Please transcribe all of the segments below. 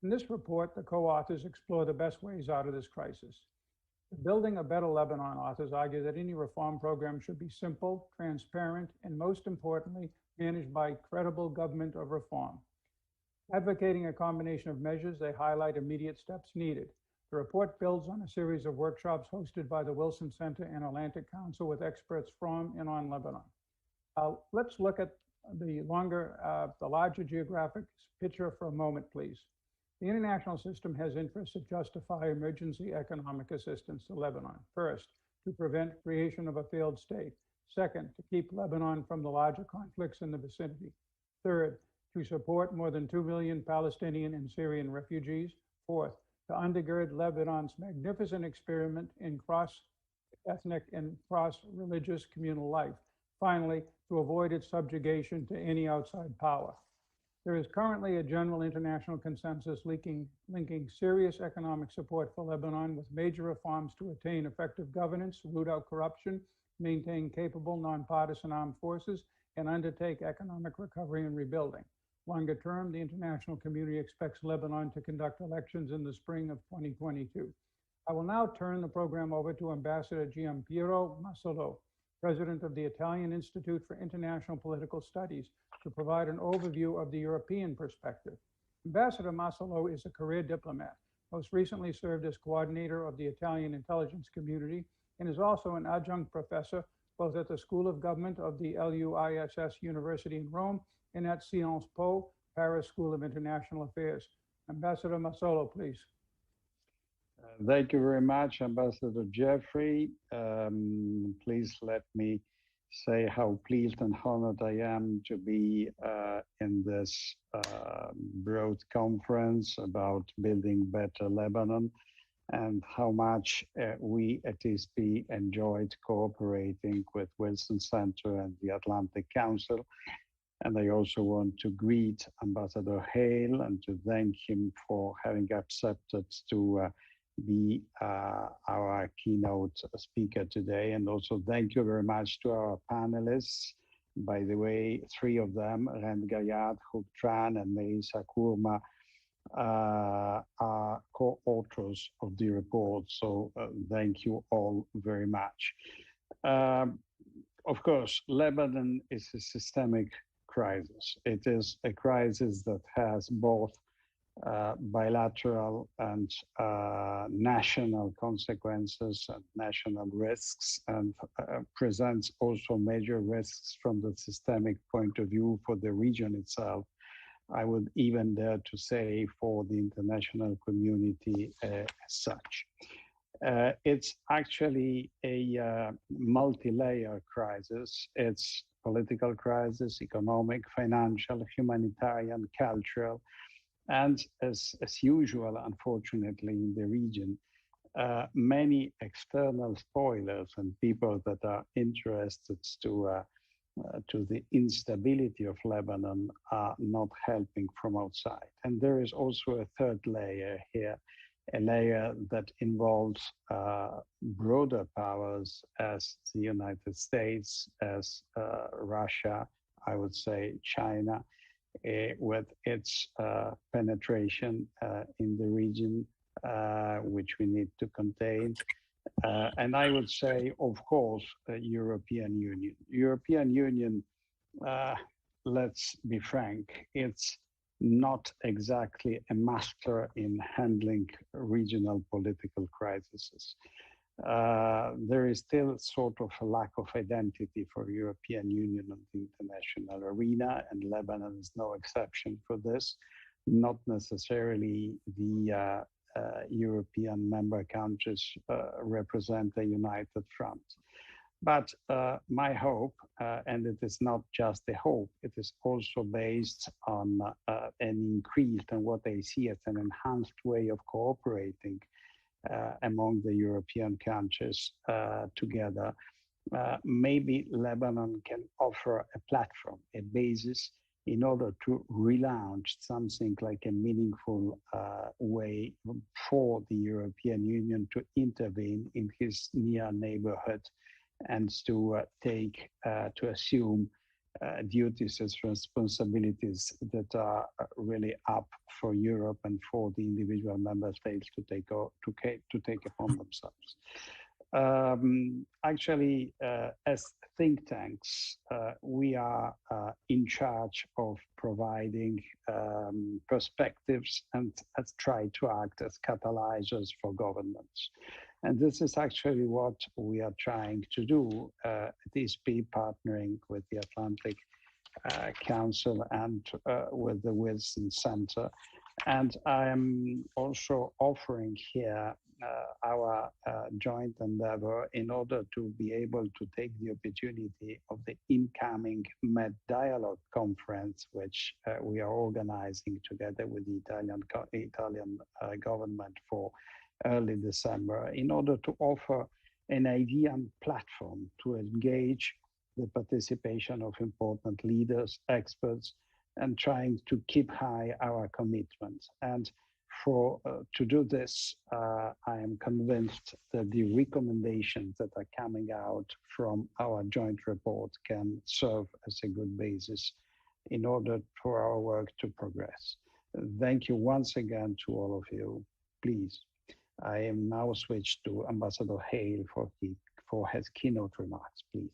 In this report, the co-authors explore the best ways out of this crisis. The Building a Better Lebanon authors argue that any reform program should be simple, transparent, and most importantly, managed by credible government of reform. Advocating a combination of measures, they highlight immediate steps needed. The report builds on a series of workshops hosted by the Wilson Center and Atlantic Council with experts from and on Lebanon. Let's look at the larger geographic picture for a moment, please. The international system has interests that justify emergency economic assistance to Lebanon. First, to prevent creation of a failed state. Second, to keep Lebanon from the larger conflicts in the vicinity. Third, to support more than 2 million Palestinian and Syrian refugees. Fourth, to undergird Lebanon's magnificent experiment in cross-ethnic and cross-religious communal life. Finally, to avoid its subjugation to any outside power. There is currently a general international consensus linking serious economic support for Lebanon with major reforms to attain effective governance, root out corruption, maintain capable nonpartisan armed forces, and undertake economic recovery and rebuilding. Longer term, the international community expects Lebanon to conduct elections in the spring of 2022. I will now turn the program over to Ambassador Giampiero Massolo, President of the Italian Institute for International Political Studies, to provide an overview of the European perspective. Ambassador Massolo is a career diplomat, most recently served as coordinator of the Italian intelligence community, and is also an adjunct professor both at the School of Government of the LUISS University in Rome and at Sciences Po, Paris School of International Affairs. Ambassador Massolo, please. Thank you very much, Ambassador Jeffrey. Please let me say how pleased and honored I am to be in this broad conference about building better Lebanon, and how much we at ISP enjoyed cooperating with Wilson Center and the Atlantic Council. And I also want to greet Ambassador Hale and to thank him for having accepted to be our keynote speaker today. And also thank you very much to our panelists. By the way, 3 of them, Ghayad, Tran, and Merissa, Khurma, are co-authors of the report. So thank you all very much. Of course, Lebanon is a systemic crisis. It is a crisis that has both bilateral and national consequences and national risks, and presents also major risks from the systemic point of view for the region itself. I would even dare to say for the international community as such. It's actually a multi-layer crisis. It's political crisis, economic, financial, humanitarian, cultural, and as usual, unfortunately, in the region, many external spoilers and people that are interested to the instability of Lebanon are not helping from outside. And there is also a third layer here, a layer that involves broader powers as the United States, as Russia, I would say China, with its penetration in the region, which we need to contain. And I would say, of course, European Union. European Union, let's be frank, it's not exactly a master in handling regional political crises. There is still sort of a lack of identity for European Union on the international arena, and Lebanon is no exception for this. Not necessarily the European member countries represent a united front. But my hope, and it is not just a hope, it is also based on an increased and what I see as an enhanced way of cooperating among the European countries together. Maybe Lebanon can offer a platform, a basis, in order to relaunch something like a meaningful way for the European Union to intervene in his near neighborhood and to assume duties and responsibilities that are really up for Europe and for the individual member states to take upon themselves. Actually, as think tanks, we are in charge of providing perspectives and try to act as catalyzers for governments. And this is actually what we are trying to do at ESP, partnering with the Atlantic Council and with the Wilson Center. And I am also offering here our joint endeavor in order to be able to take the opportunity of the incoming Med Dialogue Conference, which we are organizing together with the Italian government for early December, in order to offer an idea and platform to engage the participation of important leaders, experts, and trying to keep high our commitments. And to do this, I am convinced that the recommendations that are coming out from our joint report can serve as a good basis in order for our work to progress. Thank you once again to all of you. Please, I am now switched to Ambassador Hale for his keynote remarks, please.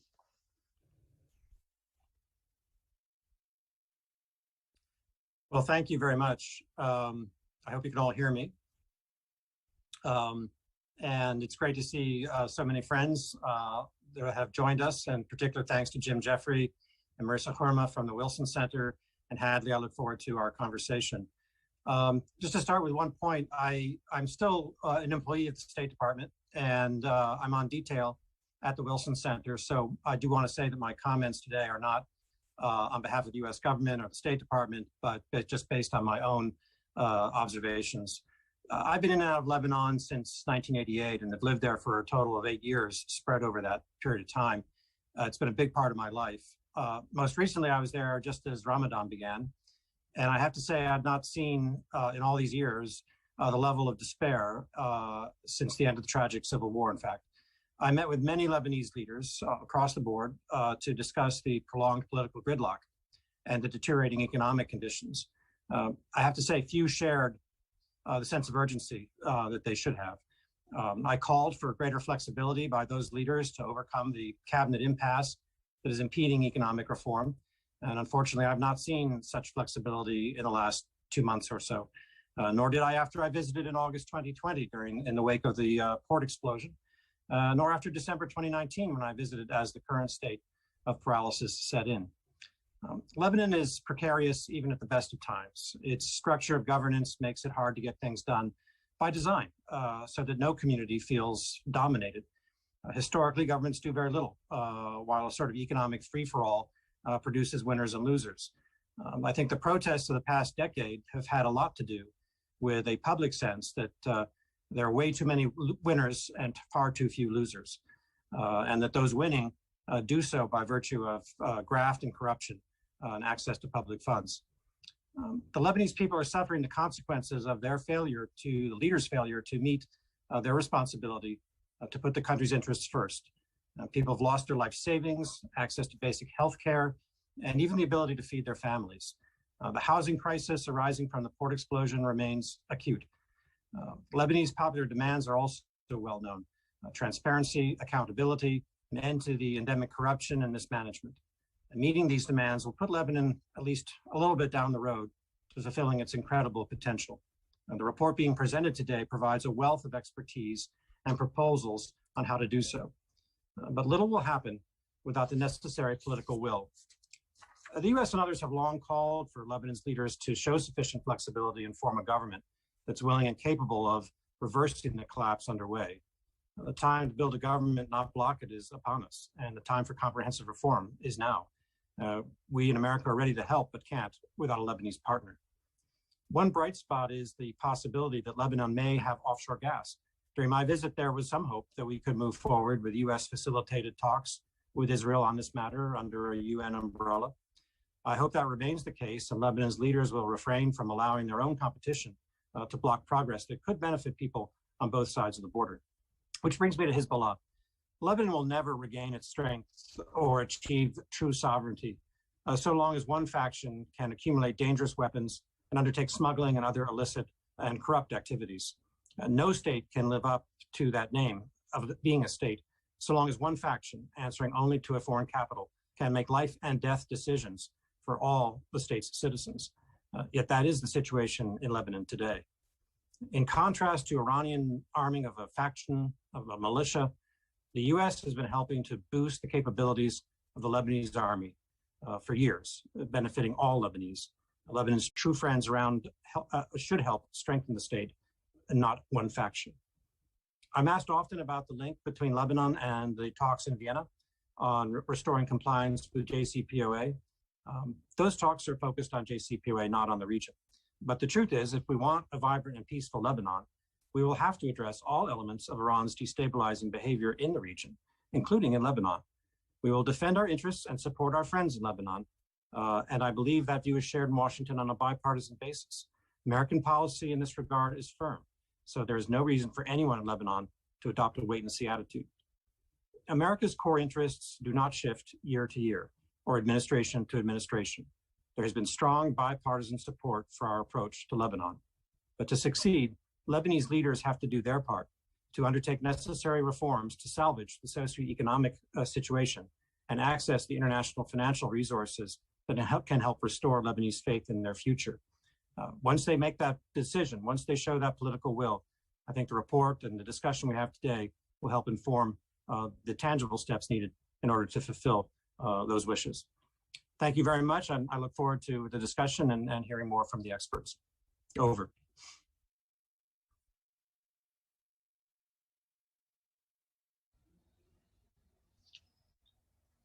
Well, thank you very much. I hope you can all hear me. And it's great to see so many friends that have joined us, and particular thanks to Jim Jeffrey and Merissa Khurma from the Wilson Center, and Hadley. I look forward to our conversation. Just to start with one point, I'm still an employee at the State Department, and I'm on detail at the Wilson Center. So I do want to say that my comments today are not on behalf of the US government or the State Department, but just based on my own observations. I've been in and out of Lebanon since 1988 and have lived there for a total of 8 years, spread over that period of time. It's been a big part of my life. Most recently, I was there just as Ramadan began. And I have to say, I've not seen in all these years the level of despair since the end of the tragic civil war, in fact. I met with many Lebanese leaders across the board to discuss the prolonged political gridlock and the deteriorating economic conditions. I have to say, few shared the sense of urgency that they should have. I called for greater flexibility by those leaders to overcome the cabinet impasse that is impeding economic reform. And unfortunately, I've not seen such flexibility in the last 2 months or so, nor did I after I visited in August 2020 in the wake of the port explosion, nor after December 2019 when I visited as the current state of paralysis set in. Lebanon is precarious even at the best of times. Its structure of governance makes it hard to get things done by design, so that no community feels dominated. Historically, governments do very little, while a sort of economic free-for-all produces winners and losers. I think the protests of the past decade have had a lot to do with a public sense that there are way too many winners and far too few losers, and that those winning do so by virtue of graft and corruption and access to public funds. The Lebanese people are suffering the consequences of their failure the leaders' failure to meet their responsibility to put the country's interests first. People have lost their life savings, access to basic health care, and even the ability to feed their families. The housing crisis arising from the port explosion remains acute. Lebanese popular demands are also well known: transparency, accountability, an end to the endemic corruption and mismanagement. And meeting these demands will put Lebanon at least a little bit down the road to fulfilling its incredible potential. And the report being presented today provides a wealth of expertise and proposals on how to do so. But little will happen without the necessary political will. The US and others have long called for Lebanon's leaders to show sufficient flexibility and form a government that's willing and capable of reversing the collapse underway. The time to build a government, not block it, is upon us, and the time for comprehensive reform is now. We in America are ready to help, but can't without a Lebanese partner. One bright spot is the possibility that Lebanon may have offshore gas. During my visit, there was some hope that we could move forward with US-facilitated talks with Israel on this matter under a UN umbrella. I hope that remains the case, and Lebanon's leaders will refrain from allowing their own competition to block progress that could benefit people on both sides of the border. Which brings me to Hezbollah. Lebanon will never regain its strength or achieve true sovereignty so long as one faction can accumulate dangerous weapons and undertake smuggling and other illicit and corrupt activities. No state can live up to that name of being a state, so long as one faction, answering only to a foreign capital, can make life and death decisions for all the state's citizens. Yet that is the situation in Lebanon today. In contrast to Iranian arming of a faction, of a militia, the US has been helping to boost the capabilities of the Lebanese army for years, benefiting all Lebanese. Lebanon's true friends around should help strengthen the state and not one faction. I'm asked often about the link between Lebanon and the talks in Vienna on restoring compliance with JCPOA. Those talks are focused on JCPOA, not on the region. But the truth is, if we want a vibrant and peaceful Lebanon, we will have to address all elements of Iran's destabilizing behavior in the region, including in Lebanon. We will defend our interests and support our friends in Lebanon. And I believe that view is shared in Washington on a bipartisan basis. American policy in this regard is firm. So there is no reason for anyone in Lebanon to adopt a wait-and-see attitude. America's core interests do not shift year to year or administration to administration. There has been strong bipartisan support for our approach to Lebanon. But to succeed, Lebanese leaders have to do their part to undertake necessary reforms to salvage the socioeconomic situation and access the international financial resources that can help restore Lebanese faith in their future. Once they make that decision, once they show that political will, I think the report and the discussion we have today will help inform the tangible steps needed in order to fulfill those wishes. Thank you very much. I look forward to the discussion and hearing more from the experts. Over.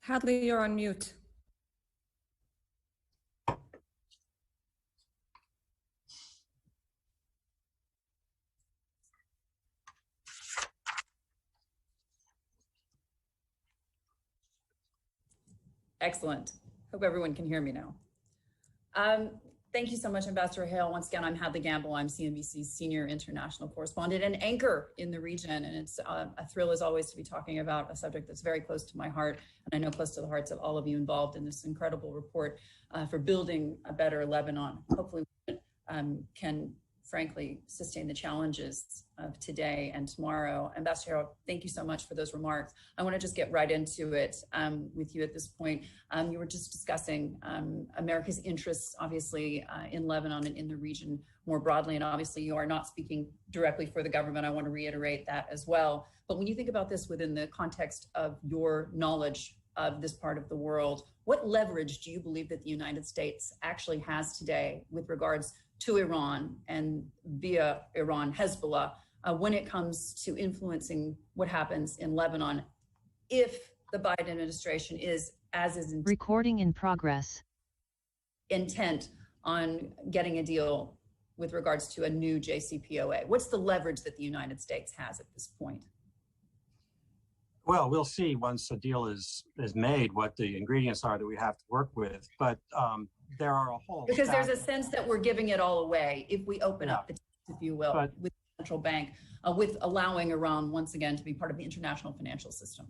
Hadley, you're on mute. Excellent. Hope everyone can hear me now. Thank you so much, Ambassador Hale. Once again, I'm Hadley Gamble. I'm CNBC's senior international correspondent and anchor in the region. And it's a thrill, as always, to be talking about a subject that's very close to my heart, and I know close to the hearts of all of you involved in this incredible report for building a better Lebanon. Hopefully, we can frankly sustain the challenges of today and tomorrow. Ambassador Hale, thank you so much for those remarks. I want to just get right into it with you at this point. You were just discussing America's interests, obviously, in Lebanon and in the region more broadly, and obviously you are not speaking directly for the government. I want to reiterate that as well. But when you think about this within the context of your knowledge of this part of the world, what leverage do you believe that the United States actually has today with regards to Iran and via Iran, Hezbollah, when it comes to influencing what happens in Lebanon, if the Biden administration is, as is recording in progress, intent on getting a deal with regards to a new JCPOA? What's the leverage that the United States has at this point? Well, we'll see once a deal is made what the ingredients are that we have to work with. But there are a whole because there's a sense that we're giving it all away if we open up the, if you will, with the central bank, with allowing Iran once again to be part of the international financial system.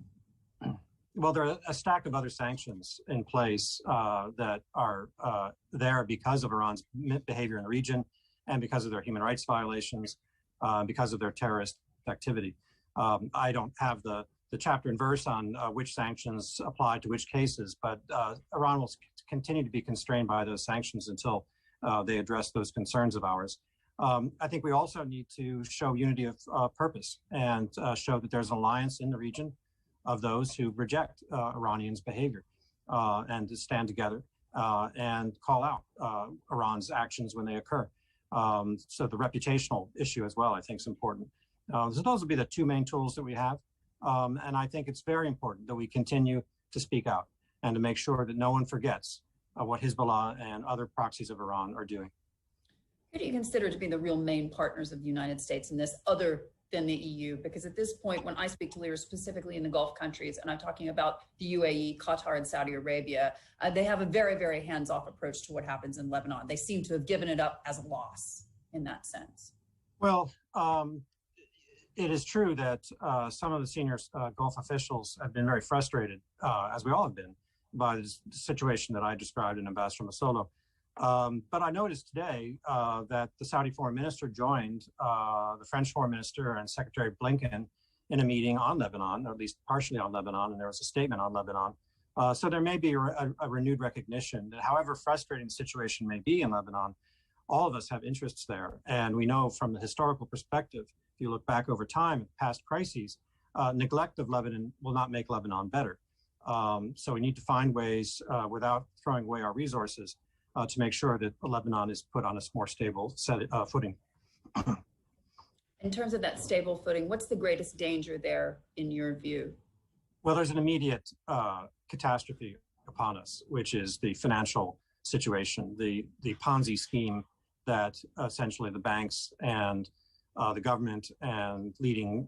Well, there are a stack of other sanctions in place that are there because of Iran's behavior in the region and because of their human rights violations, because of their terrorist activity. I don't have the chapter and verse on which sanctions apply to which cases, but Iran will continue to be constrained by those sanctions until they address those concerns of ours. I think we also need to show unity of purpose and show that there's an alliance in the region of those who reject Iranians' behavior and to stand together and call out Iran's actions when they occur. So the reputational issue as well, I think, is important. So those will be the two main tools that we have. And I think it's very important that we continue to speak out and to make sure that no one forgets what Hezbollah and other proxies of Iran are doing. Who do you consider to be the real main partners of the United States in this, other than the EU? Because at this point, when I speak to leaders specifically in the Gulf countries, and I'm talking about the UAE, Qatar, and Saudi Arabia, they have a very, very hands-off approach to what happens in Lebanon. They seem to have given it up as a loss in that sense. Well, it is true that some of the senior Gulf officials have been very frustrated, as we all have been, by the situation that I described in Ambassador Masolo. But I noticed today that the Saudi foreign minister joined the French foreign minister and Secretary Blinken in a meeting on Lebanon, or at least partially on Lebanon, and there was a statement on Lebanon. So there may be a renewed recognition that however frustrating the situation may be in Lebanon, all of us have interests there. And we know from the historical perspective, if you look back over time at past crises, neglect of Lebanon will not make Lebanon better. So we need to find ways without throwing away our resources to make sure that Lebanon is put on a more stable footing. In terms of that stable footing, what's the greatest danger there in your view? Well, there's an immediate catastrophe upon us, which is the financial situation, the Ponzi scheme that essentially the banks and the government and leading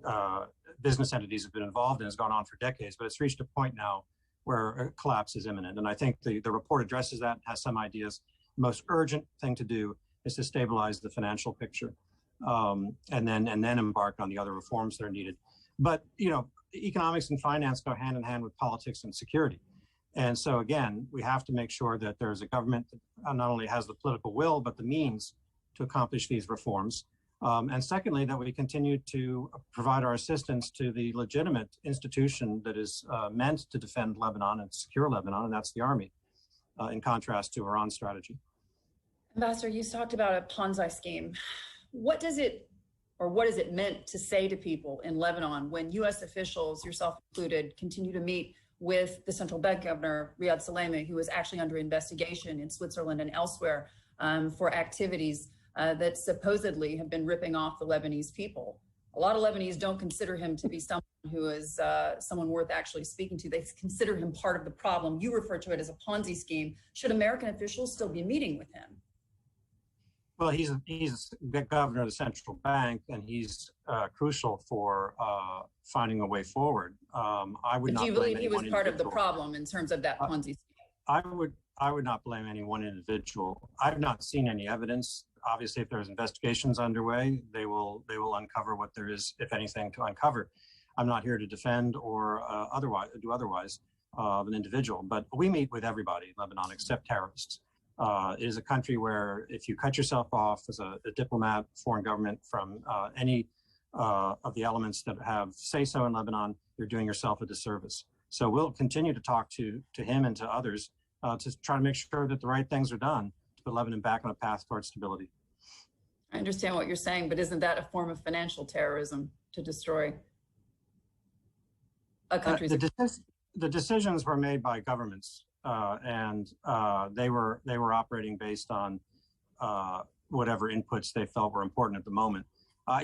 business entities have been involved in has gone on for decades, but it's reached a point now where a collapse is imminent. And I think the report addresses that, has some ideas. The most urgent thing to do is to stabilize the financial picture and then embark on the other reforms that are needed. But, you know, economics and finance go hand in hand with politics and security. And so, again, we have to make sure that there's a government that not only has the political will, but the means to accomplish these reforms. And secondly, that we continue to provide our assistance to the legitimate institution that is meant to defend Lebanon and secure Lebanon, and that's the army, in contrast to Iran's strategy. Ambassador, you talked about a Ponzi scheme. What is it meant to say to people in Lebanon when U.S. officials, yourself included, continue to meet with the central bank governor, Riyad Salameh, who is actually under investigation in Switzerland and elsewhere for activities that supposedly have been ripping off the Lebanese people? A lot of Lebanese don't consider him to be someone who is someone worth actually speaking to. They consider him part of the problem. You refer to it as a Ponzi scheme. Should American officials still be meeting with him? Well, he's the governor of the central bank, and he's crucial for finding a way forward. I would not. Do you believe he was part of the problem in terms of that Ponzi scheme? I would not blame any one individual. I've not seen any evidence. Obviously, if there's investigations underway, they will uncover what there is, if anything, to uncover. I'm not here to defend or do otherwise of an individual, but we meet with everybody in Lebanon except terrorists. It is a country where if you cut yourself off as a diplomat, foreign government from any of the elements that have say-so in Lebanon, you're doing yourself a disservice. So we'll continue to talk to him and to others to try to make sure that the right things are done to put Lebanon back on a path towards stability. I understand what you're saying, but isn't that a form of financial terrorism to destroy a country's... The decisions were made by governments. And they were operating based on whatever inputs they felt were important at the moment. I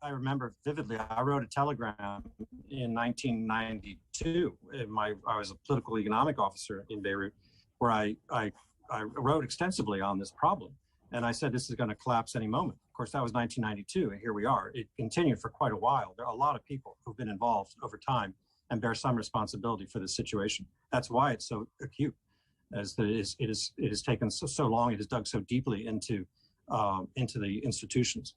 remember vividly, I wrote a telegram in 1992. I was a political economic officer in Beirut, where I wrote extensively on this problem. And I said, this is going to collapse any moment. Of course, that was 1992, and here we are. It continued for quite a while. There are a lot of people who've been involved over time and bear some responsibility for this situation. That's why it's so acute, as it has taken so long. It has dug so deeply into the institutions.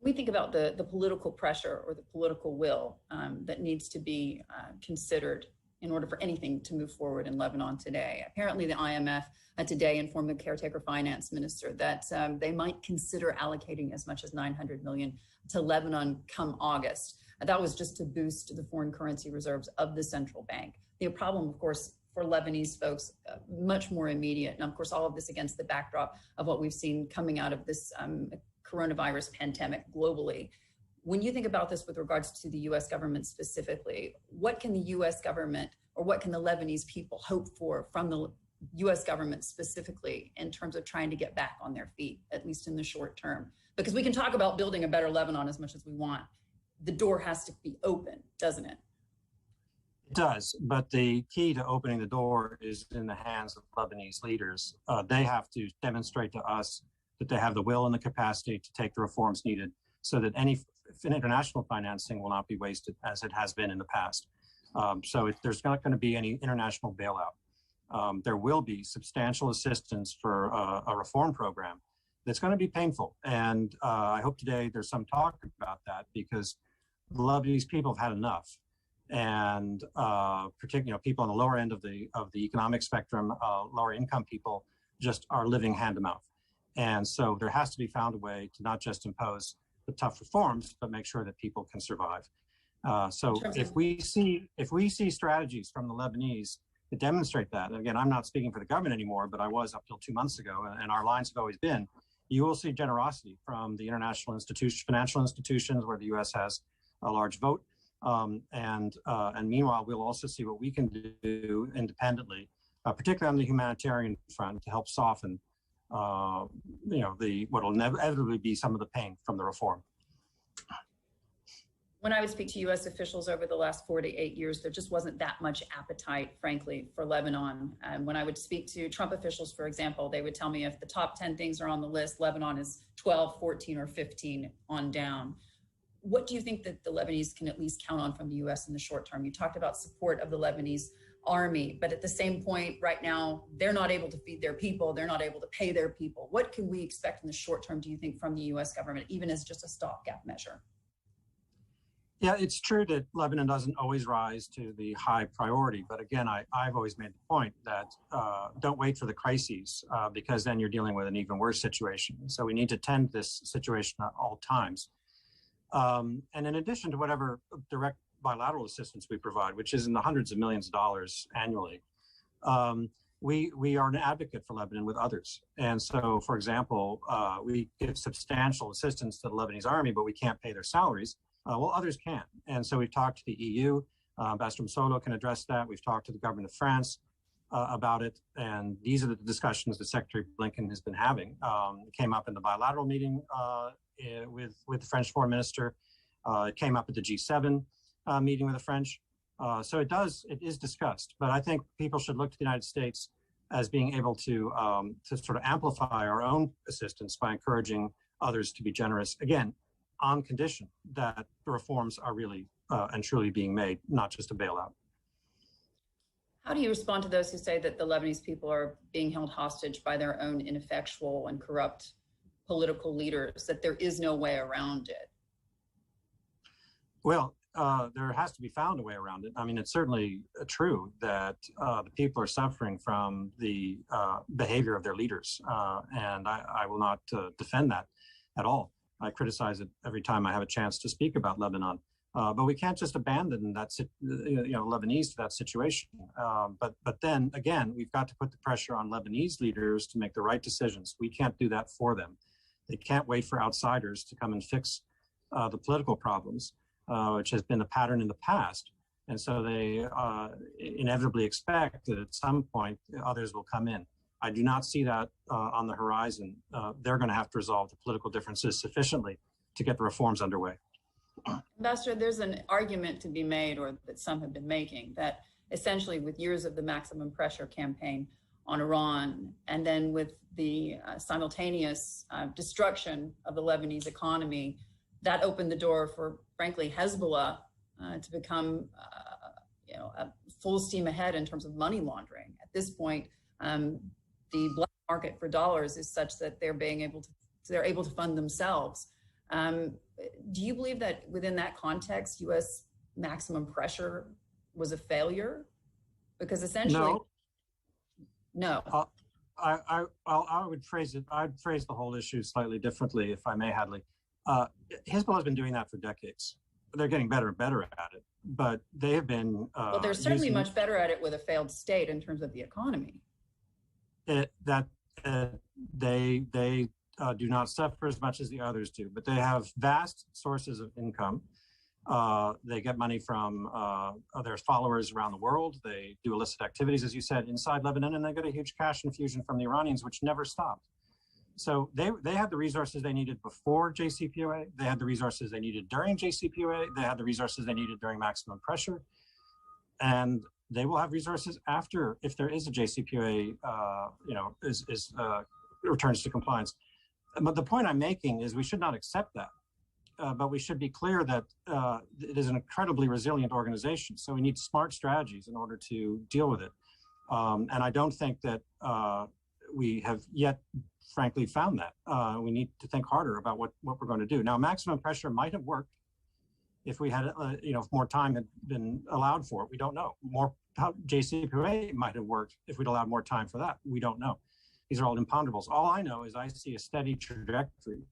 We think about the political pressure or the political will that needs to be considered in order for anything to move forward in Lebanon today. Apparently, the IMF today informed the caretaker finance minister that they might consider allocating as much as $900 million to Lebanon come August. That was just to boost the foreign currency reserves of the central bank. The problem, of course, for Lebanese folks, much more immediate. And of course, all of this against the backdrop of what we've seen coming out of this coronavirus pandemic globally. When you think about this with regards to the US government specifically, what can the US government or what can the Lebanese people hope for from the US government specifically in terms of trying to get back on their feet, at least in the short term? Because we can talk about building a better Lebanon as much as we want. The door has to be open, doesn't it? It does, but the key to opening the door is in the hands of Lebanese leaders. They have to demonstrate to us that they have the will and the capacity to take the reforms needed so that any international financing will not be wasted as it has been in the past. So if there's not going to be any international bailout, there will be substantial assistance for a reform program that's going to be painful. And I hope today there's some talk about that, because the Lebanese people have had enough. and particularly people on the lower end of the economic spectrum, lower income people, just are living hand to mouth. And so there has to be found a way to not just impose the tough reforms, but make sure that people can survive. So if we see strategies from the Lebanese that demonstrate that, and again, I'm not speaking for the government anymore, but I was up till 2 months ago, and our lines have always been, you will see generosity from the international financial institutions where the U.S. has a large vote. And meanwhile, we'll also see what we can do independently, particularly on the humanitarian front, to help soften, what will inevitably be some of the pain from the reform. When I would speak to U.S. officials over the last 4 to 8 years, there just wasn't that much appetite, frankly, for Lebanon. And when I would speak to Trump officials, for example, they would tell me if the top 10 things are on the list, Lebanon is 12, 14, or 15 on down. What do you think that the Lebanese can at least count on from the U.S. in the short term? You talked about support of the Lebanese army, but at the same point, right now, they're not able to feed their people. They're not able to pay their people. What can we expect in the short term, do you think, from the U.S. government, even as just a stopgap measure? Yeah, it's true that Lebanon doesn't always rise to the high priority. But again, I've always made the point that don't wait for the crises because then you're dealing with an even worse situation. So we need to tend this situation at all times. And in addition to whatever direct bilateral assistance we provide, which is in the hundreds of millions of dollars annually, we are an advocate for Lebanon with others. And so, for example, we give substantial assistance to the Lebanese army, but we can't pay their salaries. Well, others can. And so we've talked to the EU. Ambassador Msolo can address that. We've talked to the government of France about it. And these are the discussions that Secretary Blinken has been having. It came up in the bilateral meeting with the French foreign minister. It came up at the G7 meeting with the French. So it is discussed. But I think people should look to the United States as being able to sort of amplify our own assistance by encouraging others to be generous. Again, on condition that the reforms are really and truly being made, not just a bailout. How do you respond to those who say that the Lebanese people are being held hostage by their own ineffectual and corrupt political leaders, that there is no way around it? Well, there has to be found a way around it. I mean, it's certainly true that the people are suffering from the behavior of their leaders, and I will not defend that at all. I criticize it every time I have a chance to speak about Lebanon, but we can't just abandon that, Lebanese to that situation. But then again, we've got to put the pressure on Lebanese leaders to make the right decisions. We can't do that for them. They can't wait for outsiders to come and fix the political problems, which has been a pattern in the past. And so they inevitably expect that at some point others will come in. I do not see that on the horizon. They're going to have to resolve the political differences sufficiently to get the reforms underway. Ambassador, there's an argument to be made, or that some have been making, that essentially with years of the maximum pressure campaign on Iran, and then with the simultaneous destruction of the Lebanese economy, that opened the door for, frankly, Hezbollah to become, a full steam ahead in terms of money laundering. At this point, the black market for dollars is such that they're able to fund themselves. Do you believe that within that context, U.S. maximum pressure was a failure? Because essentially, no. I would phrase it. I'd phrase the whole issue slightly differently, if I may, Hadley. Hezbollah has been doing that for decades. They're getting better and better at it, but they have been. Well, they're certainly much better at it with a failed state in terms of the economy. They do not suffer as much as the others do, but they have vast sources of income. They get money from their followers around the world. They do illicit activities, as you said, inside Lebanon, and they get a huge cash infusion from the Iranians, which never stopped. So they had the resources they needed before JCPOA. They had the resources they needed during JCPOA. They had the resources they needed during maximum pressure. And they will have resources after, if there is a JCPOA, returns to compliance. But the point I'm making is we should not accept that. But we should be clear that it is an incredibly resilient organization. So we need smart strategies in order to deal with it. And I don't think that we have yet, frankly, found that. We need to think harder about what we're going to do. Now, maximum pressure might have worked if we had, if more time had been allowed for it. We don't know. How JCPOA might have worked if we'd allowed more time for that. We don't know. These are all imponderables. All I know is I see a steady trajectory,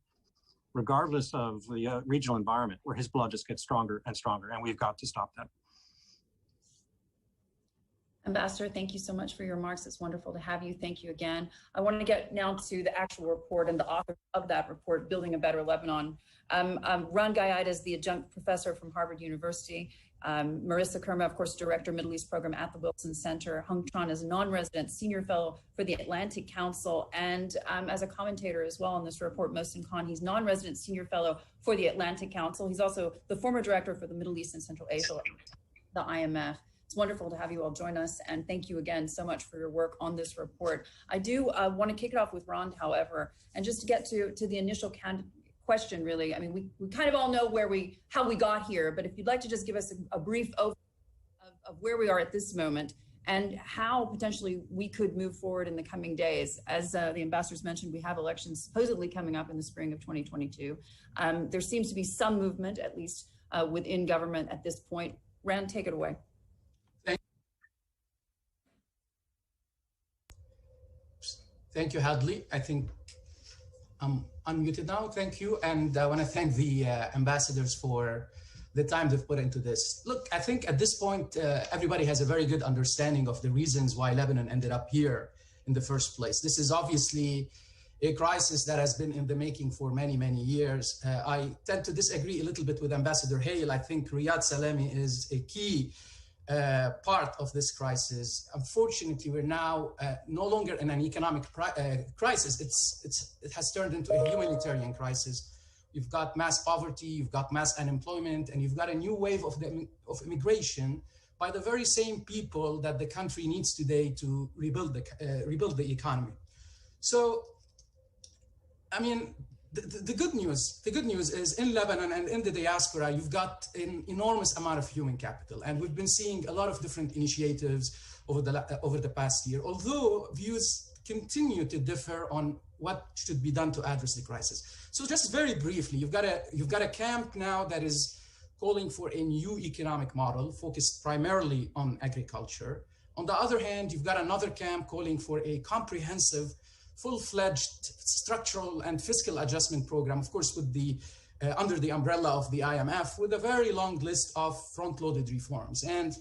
regardless of the regional environment, where his blood just gets stronger and stronger, and we've got to stop that. Ambassador, thank you so much for your remarks. It's wonderful to have you. Thank you again. I want to get now to the actual report and the author of that report, Building a Better Lebanon. Ghayad is the adjunct professor from Harvard University. Merissa, Khurma, of course, director, Middle East program at the Wilson Center. Tran is a non-resident senior fellow for the Atlantic Council. And as a commentator as well on this report, Mohsen Khan, he's non-resident senior fellow for the Atlantic Council. He's also the former director for the Middle East and Central Asia, the IMF. It's wonderful to have you all join us, and thank you again so much for your work on this report. I do want to kick it off with Ron, however, and just to get to the initial question, really. I mean, we kind of all know how we got here, but if you'd like to just give us a brief overview of where we are at this moment and how potentially we could move forward in the coming days. As the ambassadors mentioned, we have elections supposedly coming up in the spring of 2022. There seems to be some movement, at least within government at this point. Rand, take it away. Thank you, Hadley. I think I'm unmuted now. Thank you. And I want to thank the ambassadors for the time they've put into this. Look, I think at this point, everybody has a very good understanding of the reasons why Lebanon ended up here in the first place. This is obviously a crisis that has been in the making for many, many years. I tend to disagree a little bit with Ambassador Hale. I think Riyad Salami is a key part of this crisis. Unfortunately, we're now no longer in an economic crisis. It has turned into a humanitarian crisis. You've got mass poverty, you've got mass unemployment, and you've got a new wave of immigration by the very same people that the country needs today to rebuild the economy. So, I mean, the good news is in Lebanon and in the diaspora, you've got an enormous amount of human capital. And we've been seeing a lot of different initiatives over the past year, although views continue to differ on what should be done to address the crisis. So just very briefly, you've got a camp now that is calling for a new economic model focused primarily on agriculture. On the other hand, you've got another camp calling for a comprehensive, full-fledged structural and fiscal adjustment program, of course, with the under the umbrella of the IMF, with a very long list of front-loaded reforms. And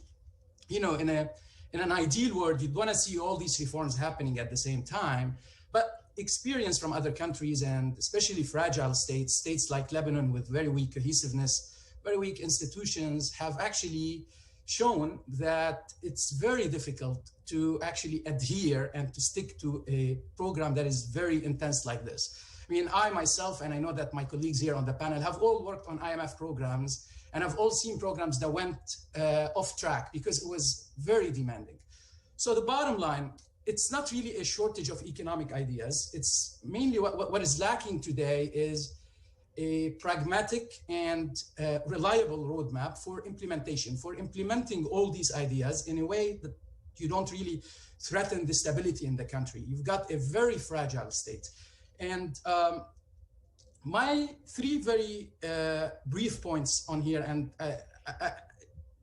you know, in an ideal world, you'd want to see all these reforms happening at the same time. But experience from other countries, and especially fragile states like Lebanon with very weak cohesiveness, very weak institutions, have actually shown that it's very difficult to actually adhere and to stick to a program that is very intense like this. I mean, I myself, and I know that my colleagues here on the panel, have all worked on IMF programs and have all seen programs that went off track because it was very demanding. So the bottom line, it's not really a shortage of economic ideas. It's mainly what is lacking today is a pragmatic and reliable roadmap for implementation, for implementing all these ideas in a way that you don't really threaten the stability in the country. You've got a very fragile state. And my three very brief points on here, and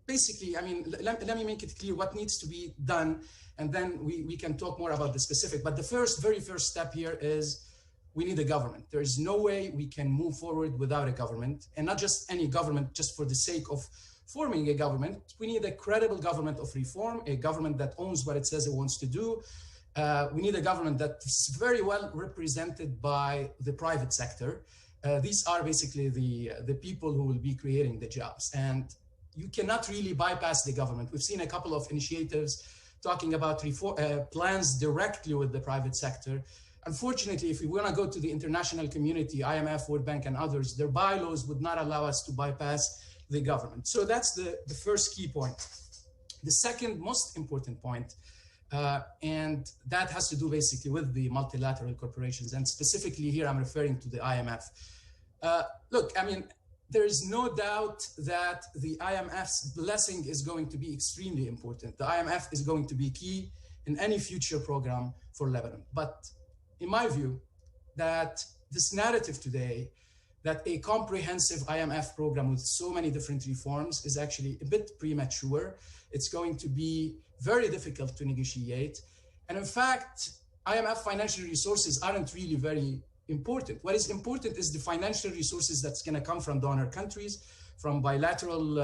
basically, I mean, let me make it clear what needs to be done, and then we can talk more about the specific. But the very first step here is we need a government. There is no way we can move forward without a government, and not just any government just for the sake of forming a government. We need a credible government of reform, a government that owns what it says it wants to do. We need a government that is very well represented by the private sector. These are basically the people who will be creating the jobs. And you cannot really bypass the government. We've seen a couple of initiatives talking about plans directly with the private sector. Unfortunately, if we want to go to the international community, IMF, World Bank, and others, their bylaws would not allow us to bypass the government. So that's the first key point. The second most important point, and that has to do basically with the multilateral corporations, and specifically here I'm referring to the IMF. Look, I mean, there is no doubt that the IMF's blessing is going to be extremely important. The IMF is going to be key in any future program for Lebanon. But in my view, that this narrative today that a comprehensive IMF program with so many different reforms is actually a bit premature. It's going to be very difficult to negotiate. And in fact, IMF financial resources aren't really very important. What is important is the financial resources that's going to come from donor countries, from bilateral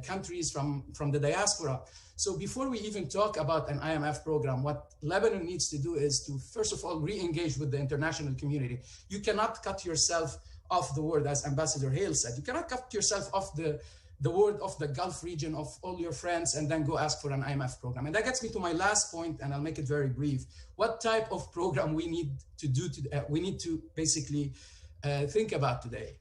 countries, from the diaspora. So before we even talk about an IMF program, what Lebanon needs to do is to, first of all, re-engage with the international community. You cannot cut yourself off the world, as Ambassador Hale said. You cannot cut yourself off the world of the Gulf region, of all your friends, and then go ask for an IMF program. And that gets me to my last point, and I'll make it very brief. What type of program we need to do, we need to basically think about today.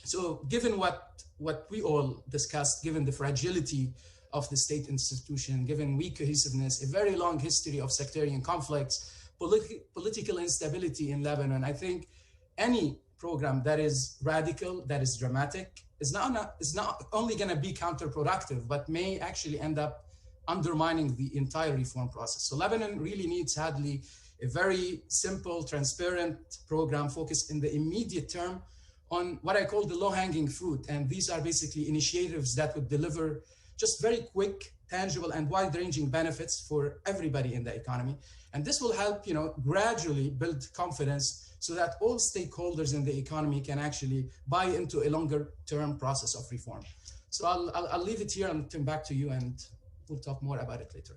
So given what we all discussed, given the fragility of the state institution, given weak cohesiveness, a very long history of sectarian conflicts, political instability in Lebanon, I think any program that is radical, that is dramatic, is not only going to be counterproductive, but may actually end up undermining the entire reform process. So Lebanon really needs, sadly, a very simple, transparent program focused in the immediate term on what I call the low-hanging fruit. And these are basically initiatives that would deliver just very quick, tangible, and wide-ranging benefits for everybody in the economy. And this will help, gradually build confidence so that all stakeholders in the economy can actually buy into a longer-term process of reform. So I'll leave it here and turn back to you, and we'll talk more about it later.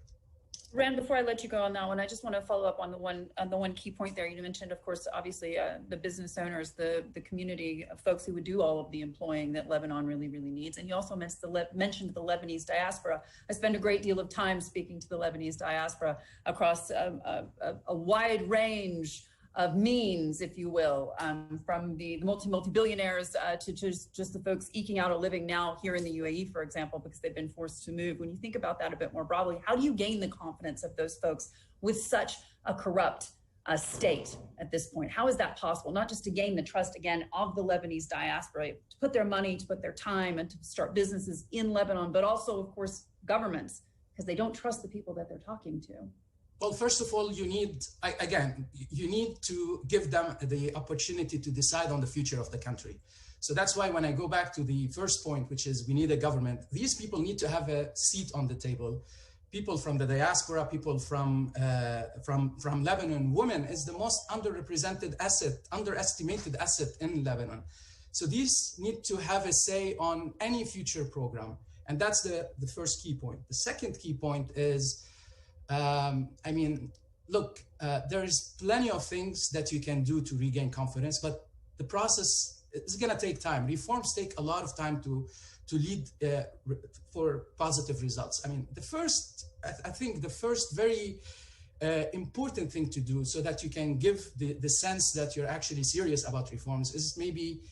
Ran, before I let you go on that one, I just want to follow up on the one key point there. You mentioned, of course, obviously the business owners, the community of folks who would do all of the employing that Lebanon really, really needs. And you also mentioned the Lebanese diaspora. I spend a great deal of time speaking to the Lebanese diaspora across a wide range of means, if you will, from the multi-billionaires to just the folks eking out a living now here in the UAE, for example, because they've been forced to move. When you think about that a bit more broadly, how do you gain the confidence of those folks with such a corrupt state at this point? How is that possible? Not just to gain the trust, again, of the Lebanese diaspora, to put their money, to put their time, and to start businesses in Lebanon, but also, of course, governments, because they don't trust the people that they're talking to. Well, first of all, you need to give them the opportunity to decide on the future of the country. So that's why when I go back to the first point, which is we need a government, these people need to have a seat on the table. People from the diaspora, people from Lebanon, women is the most underrepresented asset, underestimated asset in Lebanon. So these need to have a say on any future program. And that's the first key point. The second key point is, there is plenty of things that you can do to regain confidence, but the process is going to take time. Reforms take a lot of time to lead for positive results. I mean, the first very important thing to do so that you can give the sense that you're actually serious about reforms is maybe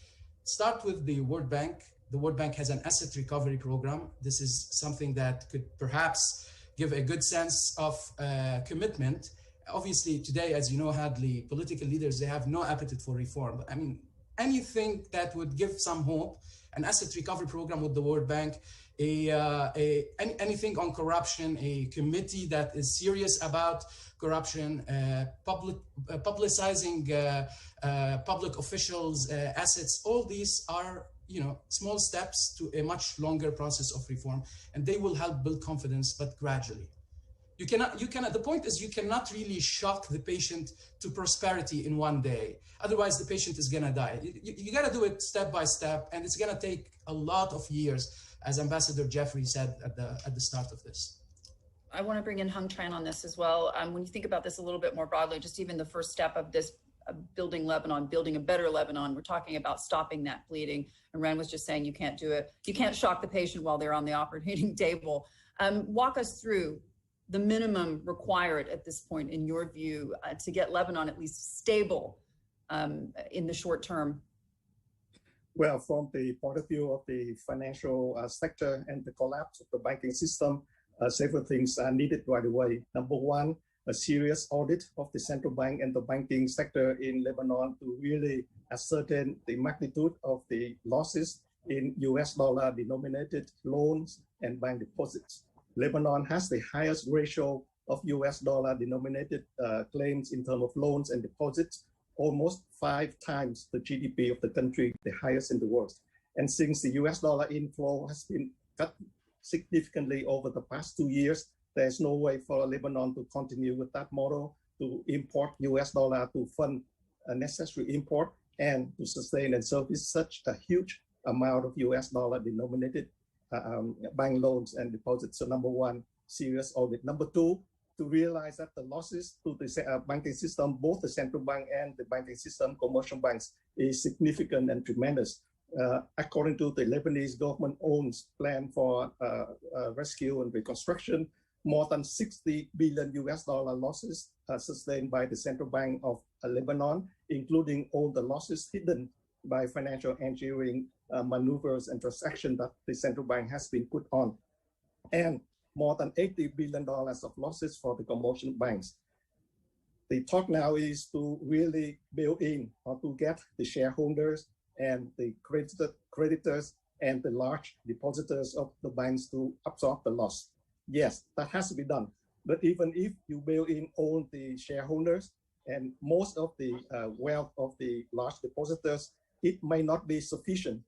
start with the World Bank. The World Bank has an asset recovery program. This is something that could perhaps give a good sense of commitment. Obviously, today, as you know, Hadley, political leaders, they have no appetite for reform. But I mean, anything that would give some hope, an asset recovery program with the World Bank, anything on corruption, a committee that is serious about corruption, publicizing public officials' assets, all these are small steps to a much longer process of reform, and they will help build confidence, but gradually. The point is you cannot really shock the patient to prosperity in one day. Otherwise, the patient is gonna die. You gotta do it step by step, and it's gonna take a lot of years, as Ambassador Jeffrey said at the start of this. I wanna bring in Hung Tran on this as well. When you think about this a little bit more broadly, just even the first step of this building Lebanon, building a better Lebanon, we're talking about stopping that bleeding. And Ran was just saying you can't do it. You can't shock the patient while they're on the operating table. Walk us through the minimum required at this point, in your view, to get Lebanon at least stable in the short term. Well, from the point of view of the financial sector and the collapse of the banking system, several things are needed right away. Number one, a serious audit of the central bank and the banking sector in Lebanon to really ascertain the magnitude of the losses in US dollar denominated loans and bank deposits. Lebanon has the highest ratio of US dollar denominated claims in terms of loans and deposits almost 5 times the GDP of the country, the highest in the world. And since the US dollar inflow has been cut significantly over the past 2 years, there's no way for Lebanon to continue with that model, to import US dollar to fund a necessary import and to sustain and service such a huge amount of US dollar denominated bank loans and deposits. So number one, serious audit. Number two, to realize that the losses to the banking system, both the central bank and the banking system, commercial banks, is significant and tremendous. According to the Lebanese government owns plan for rescue and reconstruction, more than 60 billion US dollar losses sustained by the central bank of Lebanon, including all the losses hidden by financial engineering maneuvers and transactions that the central bank has been put on, and more than $80 billion of losses for the commercial banks. The talk now is to really build in or to get the shareholders and the creditors and the large depositors of the banks to absorb the loss. Yes, that has to be done. But even if you build in all the shareholders and most of the wealth of the large depositors, it may not be sufficient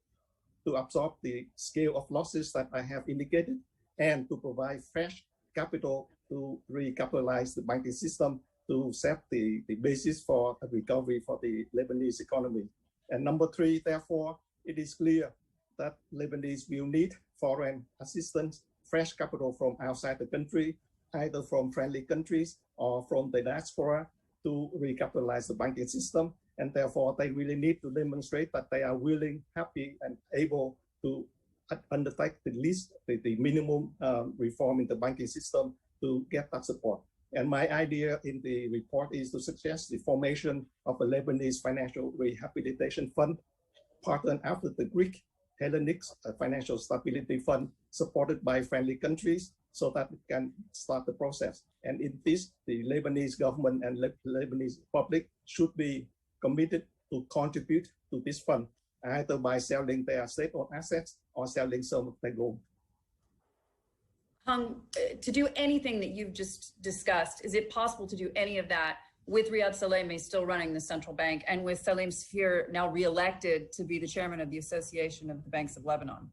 to absorb the scale of losses that I have indicated and to provide fresh capital to recapitalize the banking system to set the basis for a recovery for the Lebanese economy. And number three, therefore, it is clear that Lebanese will need foreign assistance, fresh capital from outside the country, either from friendly countries or from the diaspora to recapitalize the banking system. And therefore, they really need to demonstrate that they are willing, happy, and able to undertake the minimum reform in the banking system to get that support. And my idea in the report is to suggest the formation of a Lebanese financial rehabilitation fund, patterned after the Greek Hellenic Financial Stability Fund, supported by friendly countries, so that it can start the process. And in this, the Lebanese government and Lebanese public should be committed to contribute to this fund, either by selling their state-owned assets or selling some of their gold. Hung, to do anything that you've just discussed, is it possible to do any of that with Riyad Salameh still running the central bank and with Salim Safir now re-elected to be the chairman of the Association of the Banks of Lebanon?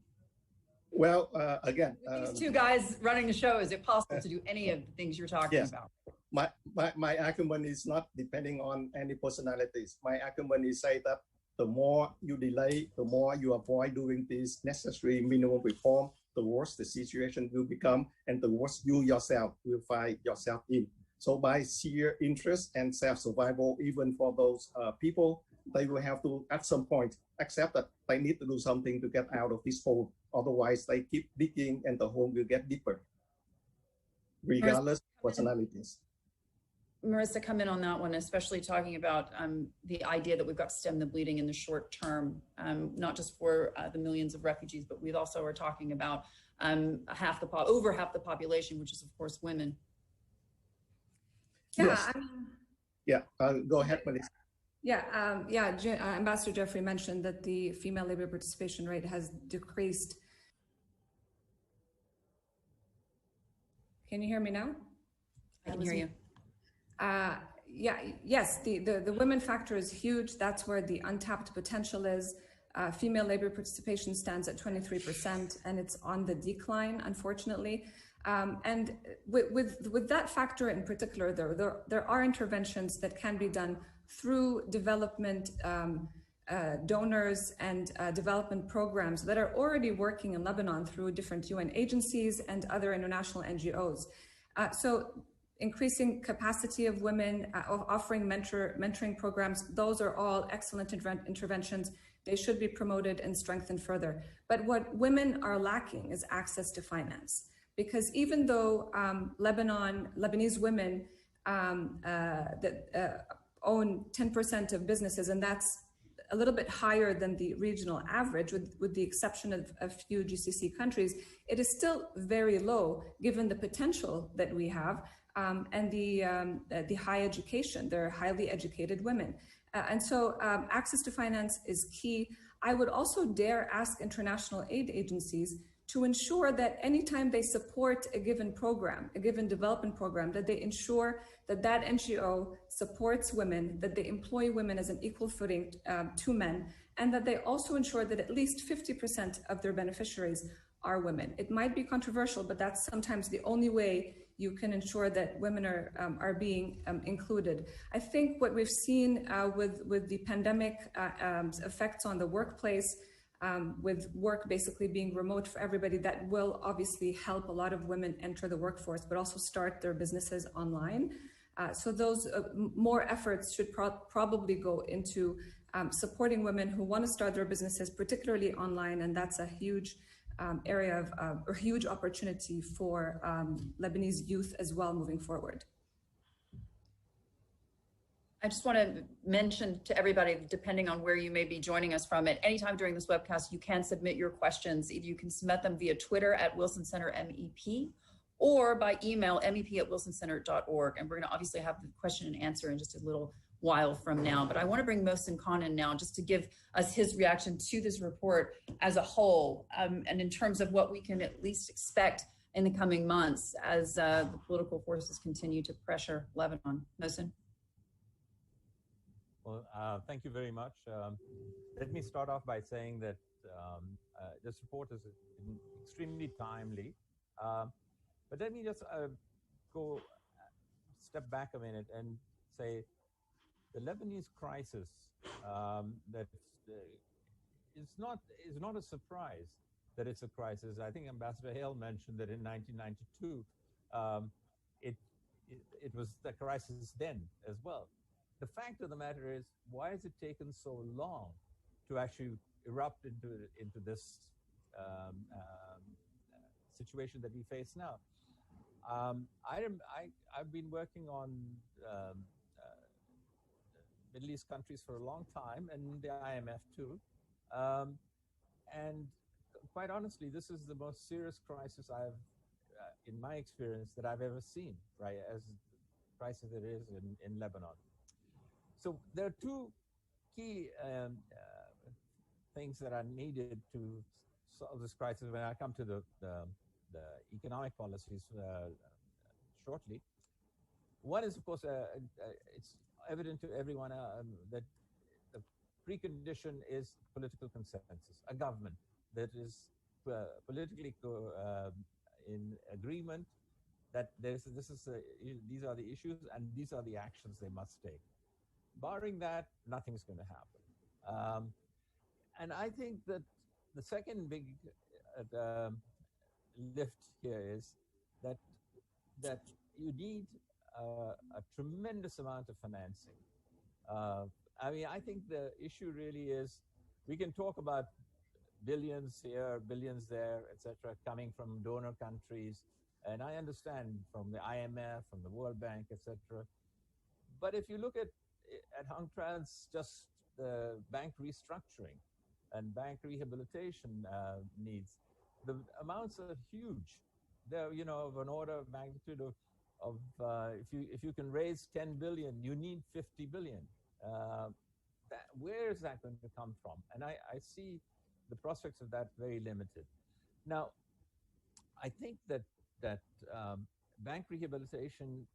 Well, again, these two guys running the show, is it possible to do any of the things you're talking about? My argument is not depending on any personalities. My argument is say that the more you delay, the more you avoid doing this necessary minimum reform, the worse the situation will become, and the worse you yourself will find yourself in. So by sheer interest and self-survival, even for those people, they will have to, at some point, accept that they need to do something to get out of this hole. Otherwise, they keep digging and the hole will get deeper, regardless of personalities. Merissa, come in on that one, especially talking about the idea that we've got to stem the bleeding in the short term, not just for the millions of refugees, but we also are talking about over half the population, which is of course women. Yeah, yes. Go ahead, Melissa. Ambassador Jeffrey mentioned that the female labor participation rate has decreased. Can you hear me now? I can hear you. Yes, the women factor is huge. That's where the untapped potential is. Female labor participation stands at 23%, and it's on the decline, unfortunately. And with that factor in particular, there are interventions that can be done through development donors and development programs that are already working in Lebanon through different UN agencies and other international NGOs. So increasing capacity of women, offering mentoring programs, those are all excellent interventions. They should be promoted and strengthened further. But what women are lacking is access to finance. Because even though Lebanese women own 10% of businesses, and that's a little bit higher than the regional average, with the exception of a few GCC countries, it is still very low given the potential that we have and the high education. They're highly educated women. And so access to finance is key. I would also dare ask international aid agencies to ensure that anytime they support a given program, a given development program, that they ensure that that NGO supports women, that they employ women as an equal footing to men, and that they also ensure that at least 50% of their beneficiaries are women. It might be controversial, but that's sometimes the only way you can ensure that women are being included. I think what we've seen with the pandemic effects on the workplace, with work basically being remote for everybody, that will obviously help a lot of women enter the workforce, but also start their businesses online. So those more efforts should probably go into supporting women who want to start their businesses, particularly online, and that's a huge area of a huge opportunity for Lebanese youth as well moving forward. I just want to mention to everybody, depending on where you may be joining us from, at any time during this webcast, you can submit your questions. Either you can submit them via Twitter at Wilson Center MEP, or by email, mep@wilsoncenter.org. And we're going to obviously have the question and answer in just a little while from now. But I want to bring Mohsin Khan in now just to give us his reaction to this report as a whole, and in terms of what we can at least expect in the coming months as the political forces continue to pressure Lebanon. Mohsin? Well, thank you very much. Let me start off by saying that this report is extremely timely. But let me just go step back a minute and say the Lebanese crisis that is not a surprise that it's a crisis. I think Ambassador Hale mentioned that in 1992 it was the crisis then as well. The fact of the matter is, why has it taken so long to actually erupt into this situation that we face now? I've been working on Middle East countries for a long time, and the IMF too. And quite honestly, this is the most serious crisis in my experience, that I've ever seen, right, as crisis it is in Lebanon. So there are two key things that are needed to solve this crisis when I come to the economic policies shortly. One is, of course, it's evident to everyone that the precondition is political consensus, a government that is politically in agreement that these are the issues and these are the actions they must take. Barring that, nothing's going to happen. And I think that the second big lift here is that you need a tremendous amount of financing. I mean, I think the issue really is, we can talk about billions here, billions there, etc., coming from donor countries, and I understand from the IMF, from the World Bank, etc. But if you look at Tran's just the bank restructuring and bank rehabilitation needs, the amounts are huge. They're, of an order of magnitude of if you can raise 10 billion, you need 50 billion. Where is that going to come from? And I see the prospects of that very limited. Now, I think that bank rehabilitation,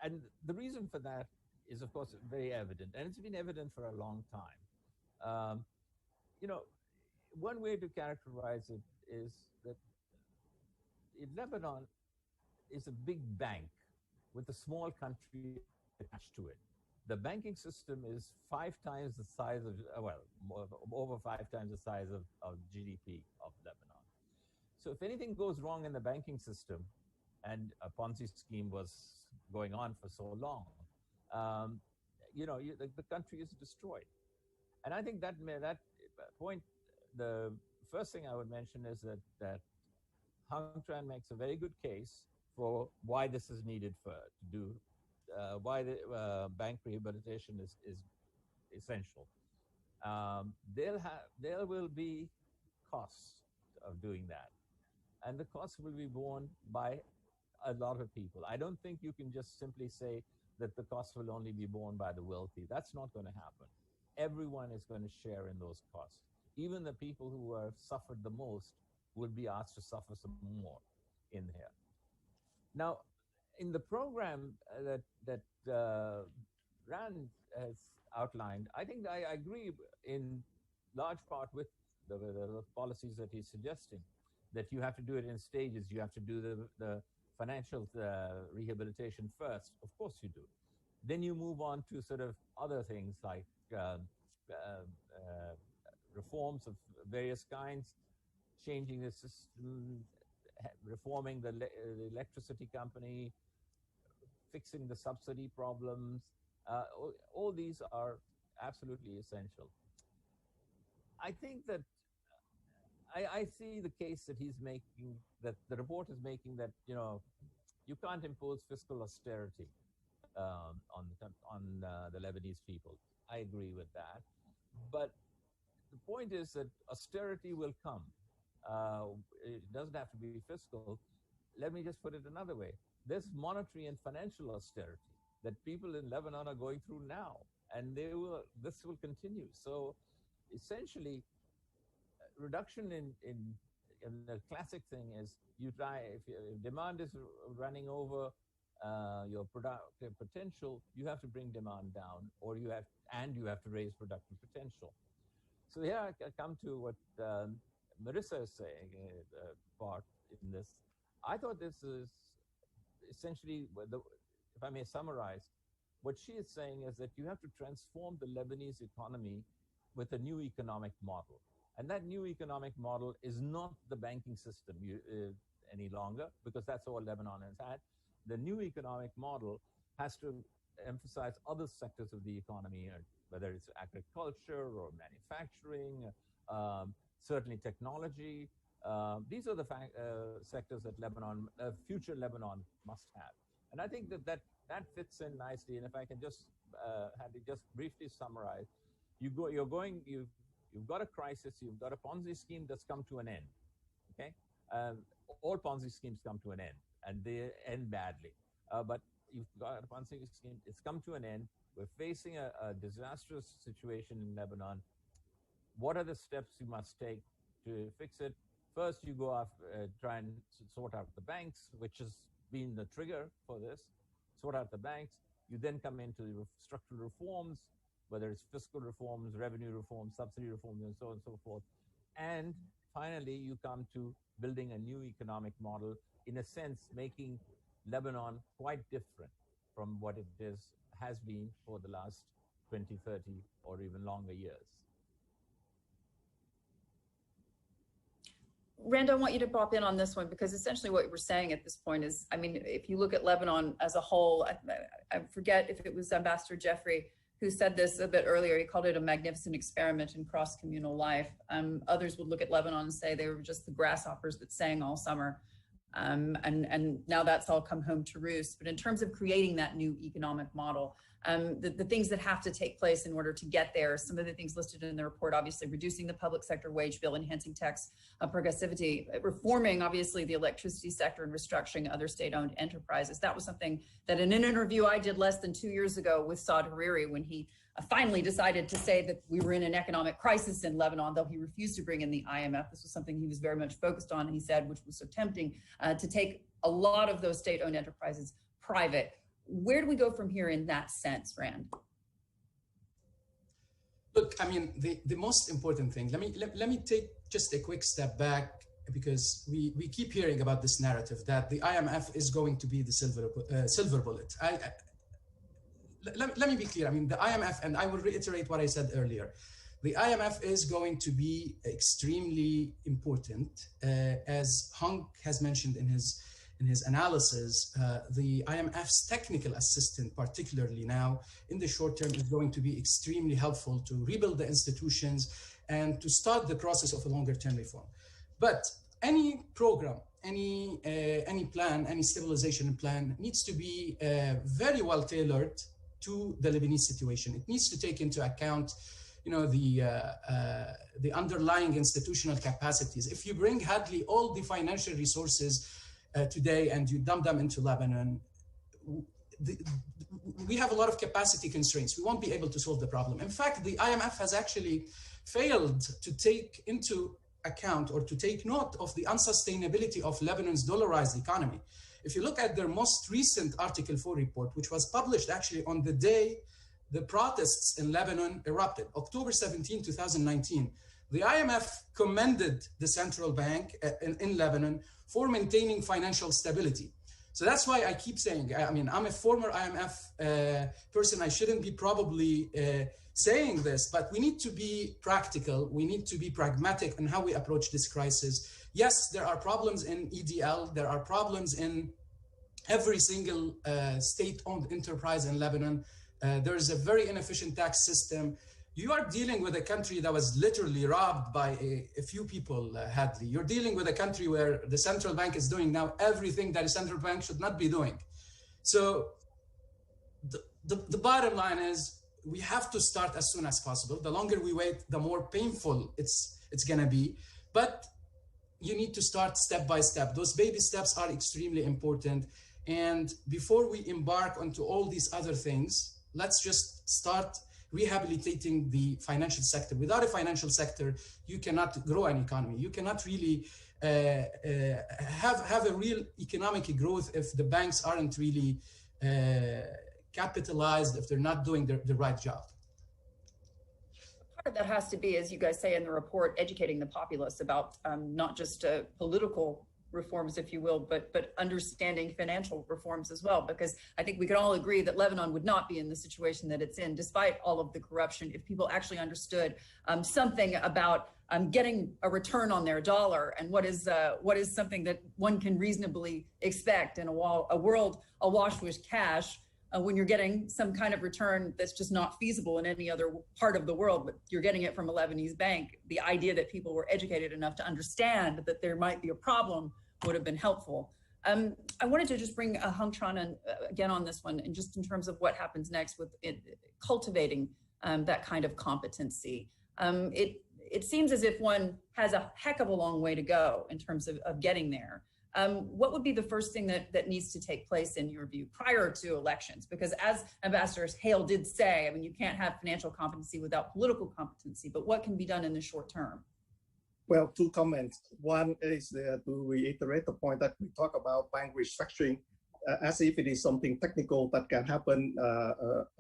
and the reason for that is, of course, very evident, and it's been evident for a long time. One way to characterize it is that Lebanon is a big bank with a small country attached to it. The banking system is 5 times the size of, over 5 times the size of GDP of Lebanon. So if anything goes wrong in the banking system, and a Ponzi scheme was going on for so long, the country is destroyed. And I think that point, the first thing I would mention is that Tran makes a very good case for why this is needed why the bank rehabilitation is essential. There will be costs of doing that, and the costs will be borne by a lot of people. I don't think you can just simply say that the costs will only be borne by the wealthy. That's not going to happen. Everyone is going to share in those costs. Even the people who have suffered the most will be asked to suffer some more in here. Now, in the program that Rand has outlined, I think I agree in large part with the policies that he's suggesting, that you have to do it in stages. You have to do the financial rehabilitation first. Of course you do. Then you move on to sort of other things like reforms of various kinds, changing the system, reforming the electricity company, fixing the subsidy problems. All these are absolutely essential. I think that I see the case that he's making, that the report is making, that you can't impose fiscal austerity on the Lebanese people. I agree with that, but the point is that austerity will come. It doesn't have to be fiscal. Let me just put it another way. There's monetary and financial austerity that people in Lebanon are going through now, and this will continue. So essentially, reduction in the classic thing is, you try, if demand is running over your productive potential, you have to bring demand down, or you have to raise productive potential. So here I come to what Merissa is saying, part in this. I thought this is essentially, if I may summarize, what she is saying is that you have to transform the Lebanese economy with a new economic model. And that new economic model is not the banking system any longer, because that's all Lebanon has had. The new economic model has to emphasize other sectors of the economy, whether it's agriculture or manufacturing, certainly technology. These are the sectors that future Lebanon must have. And I think that fits in nicely. And if I can just briefly summarize, you've got a crisis, you've got a Ponzi scheme that's come to an end, okay? All Ponzi schemes come to an end, and they end badly. But you've got a Ponzi scheme, it's come to an end. We're facing a disastrous situation in Lebanon. What are the steps you must take to fix it? First, you go off, try and sort out the banks, which has been the trigger for this. Sort out the banks. You then come into structural reforms, whether it's fiscal reforms, revenue reforms, subsidy reforms, and so on and so forth. And finally, you come to building a new economic model, in a sense, making Lebanon quite different from what it has been for the last 20, 30, or even longer years. Rand, I want you to pop in on this one, because essentially what we're saying at this point is, I mean, if you look at Lebanon as a whole, I forget if it was Ambassador Jeffrey who said this a bit earlier. He called it a magnificent experiment in cross-communal life. Others would look at Lebanon and say they were just the grasshoppers that sang all summer. And now that's all come home to roost. But in terms of creating that new economic model, the things that have to take place in order to get there, some of the things listed in the report, obviously reducing the public sector wage bill, enhancing tax progressivity, reforming obviously the electricity sector, and restructuring other state-owned enterprises. That was something that in an interview I did less than 2 years ago with Saad Hariri, when he finally decided to say that we were in an economic crisis in Lebanon, though he refused to bring in the IMF. This was something he was very much focused on, and he said, which was so tempting, to take a lot of those state-owned enterprises private. Where do we go from here in that sense, Rand? Look, I mean, the most important thing, let me take just a quick step back, because we keep hearing about this narrative that the IMF is going to be the silver bullet. Let me be clear. I mean, the IMF, and I will reiterate what I said earlier, the IMF is going to be extremely important. As Hunk has mentioned in his analysis, the IMF's technical assistance, particularly now in the short term, is going to be extremely helpful to rebuild the institutions and to start the process of a longer term reform. But any program, any plan, any stabilization plan needs to be very well tailored to the Lebanese situation. It needs to take into account, the underlying institutional capacities. If you bring hardly all the financial resources today and you dump them into Lebanon, we have a lot of capacity constraints. We won't be able to solve the problem. In fact, the IMF has actually failed to take into account or to take note of the unsustainability of Lebanon's dollarized economy. If you look at their most recent Article 4 report, which was published actually on the day the protests in Lebanon erupted, October 17, 2019, the IMF commended the central bank in Lebanon for maintaining financial stability. So that's why I keep saying, I mean, I'm a former IMF person. I shouldn't be probably saying this, but we need to be practical. We need to be pragmatic in how we approach this crisis. Yes, there are problems in EDL. There are problems in every single state-owned enterprise in Lebanon. There is a very inefficient tax system. You are dealing with a country that was literally robbed by a few people, Hadley. You're dealing with a country where the central bank is doing now everything that a central bank should not be doing. So the bottom line is we have to start as soon as possible. The longer we wait, the more painful it's gonna be. But you need to start step by step. Those baby steps are extremely important. And before we embark onto all these other things, let's just start rehabilitating the financial sector. Without a financial sector, you cannot grow an economy. You cannot really have a real economic growth if the banks aren't really capitalized, if they're not doing the right job. Part of that has to be, as you guys say in the report, educating the populace about not just political reforms, if you will, but understanding financial reforms as well, because I think we can all agree that Lebanon would not be in the situation that it's in, despite all of the corruption, if people actually understood something about getting a return on their dollar and what is something that one can reasonably expect in a world awash with cash. When you're getting some kind of return that's just not feasible in any other part of the world, but you're getting it from a Lebanese bank, the idea that people were educated enough to understand that there might be a problem would have been helpful. I wanted to just bring Hung Tran in, again on this one, and just in terms of what happens next with cultivating that kind of competency. It seems as if one has a heck of a long way to go in terms of getting there. What would be the first thing that needs to take place in your view prior to elections? Because as Ambassador Hale did say, I mean, you can't have financial competency without political competency, but what can be done in the short term? Well, two comments. One is to reiterate the point that we talk about bank restructuring as if it is something technical that can happen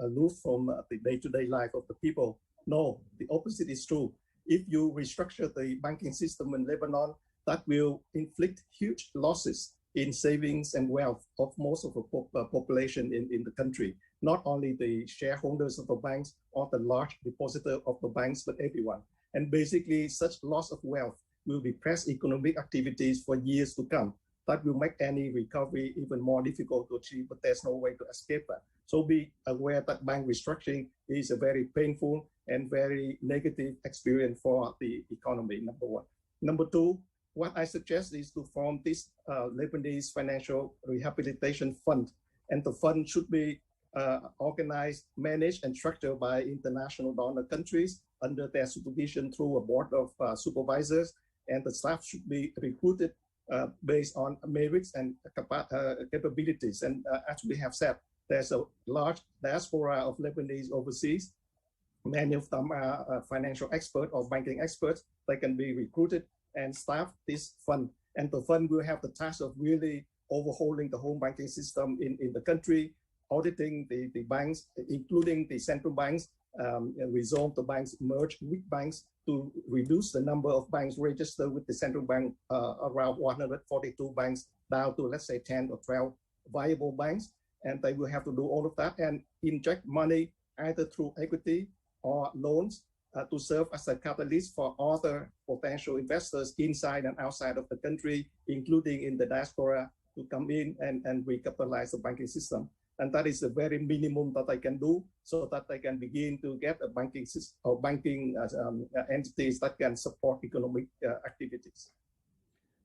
aloof from the day-to-day life of the people. No, the opposite is true. If you restructure the banking system in Lebanon, that will inflict huge losses in savings and wealth of most of the population in the country. Not only the shareholders of the banks or the large depositor of the banks, but everyone. And basically, such loss of wealth will depress economic activities for years to come. That will make any recovery even more difficult to achieve, but there's no way to escape that. So be aware that bank restructuring is a very painful and very negative experience for the economy, number one. Number two, what I suggest is to form this Lebanese Financial Rehabilitation Fund. And the fund should be organized, managed, and structured by international donor countries under their supervision through a board of supervisors. And the staff should be recruited based on merits and capabilities. And as we have said, there's a large diaspora of Lebanese overseas. Many of them are financial experts or banking experts. They can be recruited and staff this fund. And the fund will have the task of really overhauling the whole banking system in the country, auditing the banks, including the central banks, and resolve the banks, merge weak banks to reduce the number of banks registered with the central bank, around 142 banks down to, let's say, 10 or 12 viable banks. And they will have to do all of that and inject money either through equity or loans to serve as a catalyst for other potential investors inside and outside of the country, including in the diaspora, to come in and recapitalize the banking system. And that is the very minimum that they can do so that they can begin to get a banking system or banking entities that can support economic activities.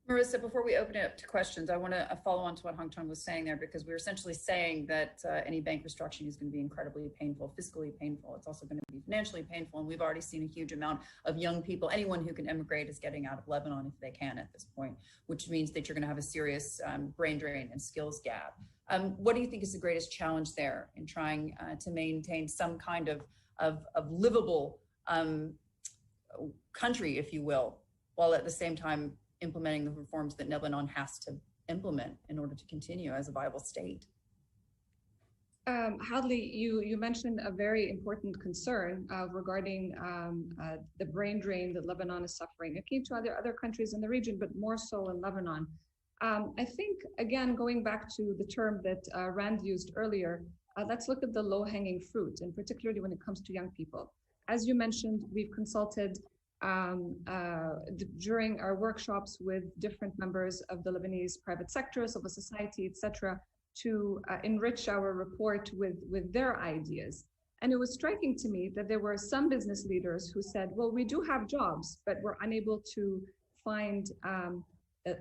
Merissa, before we open it up to questions, I want to follow on to what Hung Tran was saying there, because we're essentially saying that any bank restructuring is going to be incredibly painful, fiscally painful. It's also going to be financially painful. And we've already seen a huge amount of young people. Anyone who can emigrate is getting out of Lebanon if they can at this point, which means that you're going to have a serious brain drain and skills gap. What do you think is the greatest challenge there in trying to maintain some kind of livable country, if you will, while at the same time implementing the reforms that Lebanon has to implement in order to continue as a viable state. Hadley, you mentioned a very important concern regarding the brain drain that Lebanon is suffering. It came to other countries in the region, but more so in Lebanon. I think, again, going back to the term that Rand used earlier, let's look at the low-hanging fruit, and particularly when it comes to young people. As you mentioned, we've consulted during our workshops with different members of the Lebanese private sector, civil society, etc., to enrich our report with their ideas. And it was striking to me that there were some business leaders who said, well, we do have jobs, but we're unable to find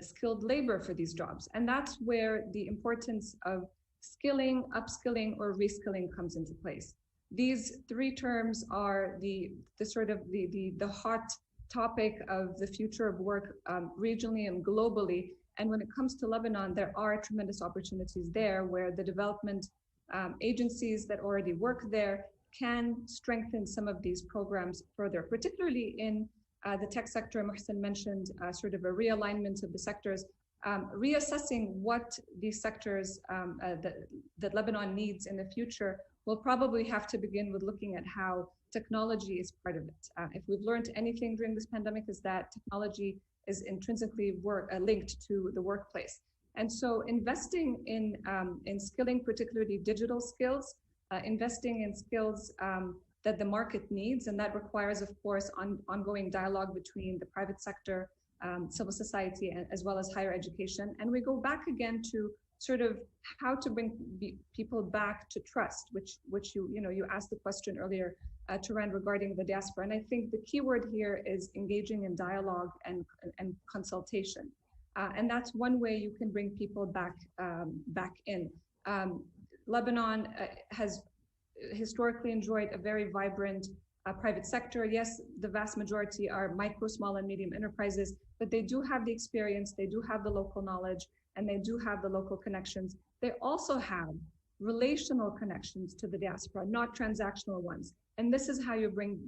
skilled labor for these jobs. And that's where the importance of skilling, upskilling, or reskilling comes into place. These three terms are the hot topic of the future of work regionally and globally. And when it comes to Lebanon, there are tremendous opportunities there where the development agencies that already work there can strengthen some of these programs further, particularly in the tech sector. Mohsen mentioned sort of a realignment of the sectors, reassessing what these sectors that Lebanon needs in the future will probably have to begin with looking at how technology is part of it. If we've learned anything during this pandemic is that technology is intrinsically linked to the workplace. And so investing in skilling, particularly digital skills, investing in skills that the market needs, and that requires, of course, ongoing dialogue between the private sector, civil society, and as well as higher education. And we go back again to sort of how to bring people back to trust, which you asked the question earlier, Tran, regarding the diaspora. And I think the key word here is engaging in dialogue and consultation. And that's one way you can bring people back in. Lebanon has historically enjoyed a very vibrant private sector. Yes, the vast majority are micro, small, and medium enterprises, but they do have the experience, they do have the local knowledge, and they do have the local connections. They also have relational connections to the diaspora, not transactional ones. And this is how you bring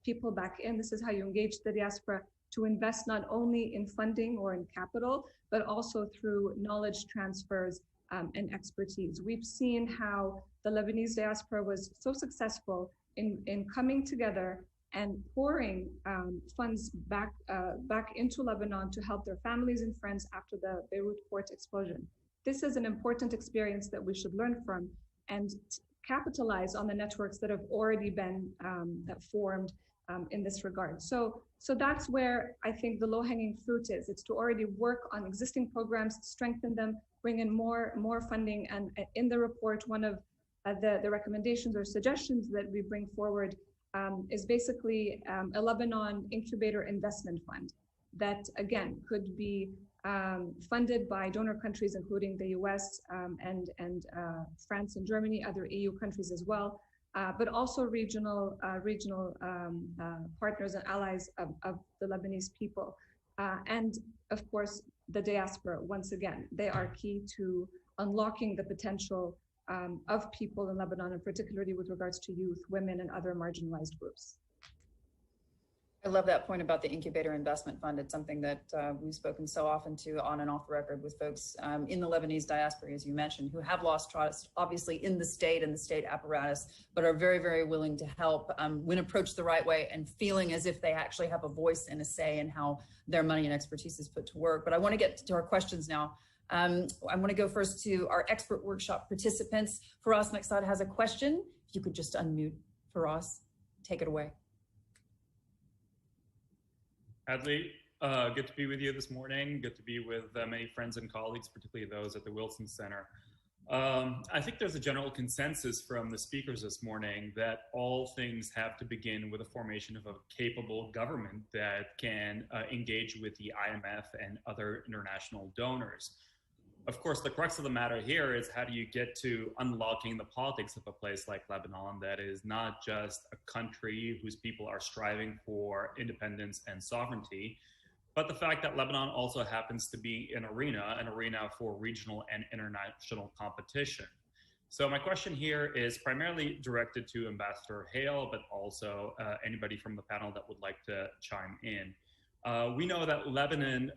people back in. This is how you engage the diaspora to invest not only in funding or in capital, but also through knowledge transfers and expertise. We've seen how the Lebanese diaspora was so successful in coming together and pouring funds back into Lebanon to help their families and friends after the Beirut port explosion. This is an important experience that we should learn from and capitalize on the networks that have already been formed in this regard. So that's where I think the low-hanging fruit is. It's to already work on existing programs, strengthen them, bring in more funding. And in the report, one of the recommendations or suggestions that we bring forward is basically a Lebanon incubator investment fund that, again, could be funded by donor countries, including the US and France and Germany, other EU countries as well, but also regional partners and allies of the Lebanese people. And of course, the diaspora, once again, they are key to unlocking the potential of people in Lebanon, and particularly with regards to youth, women, and other marginalized groups. I love that point about the incubator investment fund. It's something that we've spoken so often to on and off the record with folks in the Lebanese diaspora, as you mentioned, who have lost trust, obviously, in the state and the state apparatus, but are very, very willing to help when approached the right way and feeling as if they actually have a voice and a say in how their money and expertise is put to work. But I want to get to our questions now. I want to go first to our expert workshop participants. Faraz Maqsad has a question. If you could just unmute Faraz, take it away. Hadley, good to be with you this morning. Good to be with many friends and colleagues, particularly those at the Wilson Center. I think there's a general consensus from the speakers this morning that all things have to begin with the formation of a capable government that can engage with the IMF and other international donors. Of course, the crux of the matter here is how do you get to unlocking the politics of a place like Lebanon that is not just a country whose people are striving for independence and sovereignty, but the fact that Lebanon also happens to be an arena for regional and international competition. So my question here is primarily directed to Ambassador Hale, but also anybody from the panel that would like to chime in. We know that Lebanon,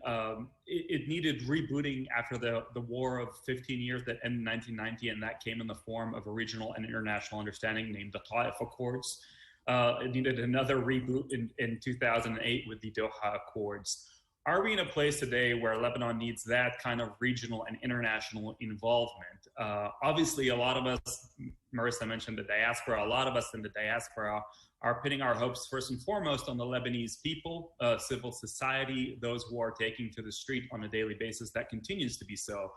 it needed rebooting after the war of 15 years that ended in 1990, and that came in the form of a regional and international understanding named the Ta'if Accords. It needed another reboot in 2008 with the Doha Accords. Are we in a place today where Lebanon needs that kind of regional and international involvement? Obviously, a lot of us, Merissa mentioned the diaspora, a lot of us in the diaspora are pinning our hopes first and foremost on the Lebanese people, civil society, those who are taking to the street on a daily basis. That continues to be so.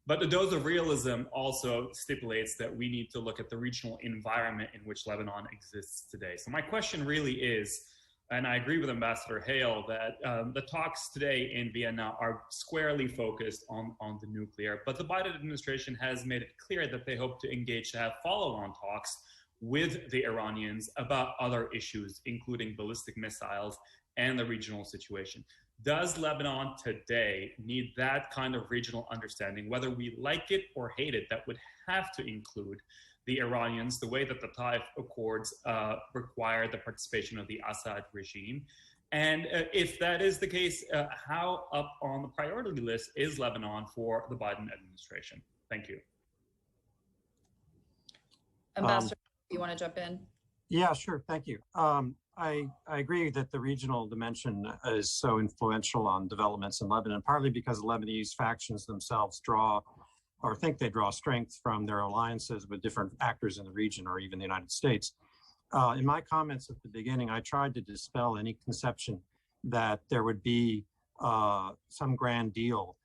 But the dose of realism also stipulates that we need to look at the regional environment in which Lebanon exists today. So my question really is, and I agree with Ambassador Hale that the talks today in Vienna are squarely focused on the nuclear, but the Biden administration has made it clear that they hope to engage to have follow-on talks with the Iranians about other issues, including ballistic missiles and the regional situation. Does Lebanon today need that kind of regional understanding, whether we like it or hate it, that would have to include the Iranians, the way that the Ta'if Accords require the participation of the Assad regime? And if that is the case, how up on the priority list is Lebanon for the Biden administration? Thank you. Ambassador, you want to jump in? Yeah, sure. Thank you. I agree that the regional dimension is so influential on developments in Lebanon, partly because the Lebanese factions themselves draw or think they draw strength from their alliances with different actors in the region or even the United States. In my comments at the beginning, I tried to dispel any conception that there would be some grand deal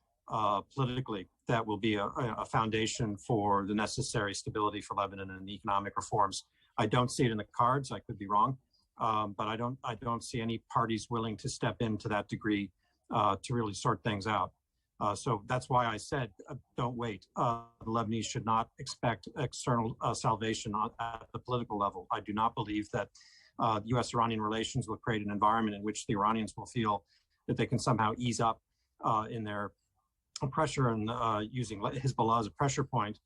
politically that will be a foundation for the necessary stability for Lebanon and the economic reforms. I don't see it in the cards. I could be wrong, but I don't see any parties willing to step in to that degree to really sort things out. So that's why I said, don't wait. The Lebanese should not expect external salvation at the political level. I do not believe that U.S.-Iranian relations will create an environment in which the Iranians will feel that they can somehow ease up in their pressure and using Hezbollah as a pressure point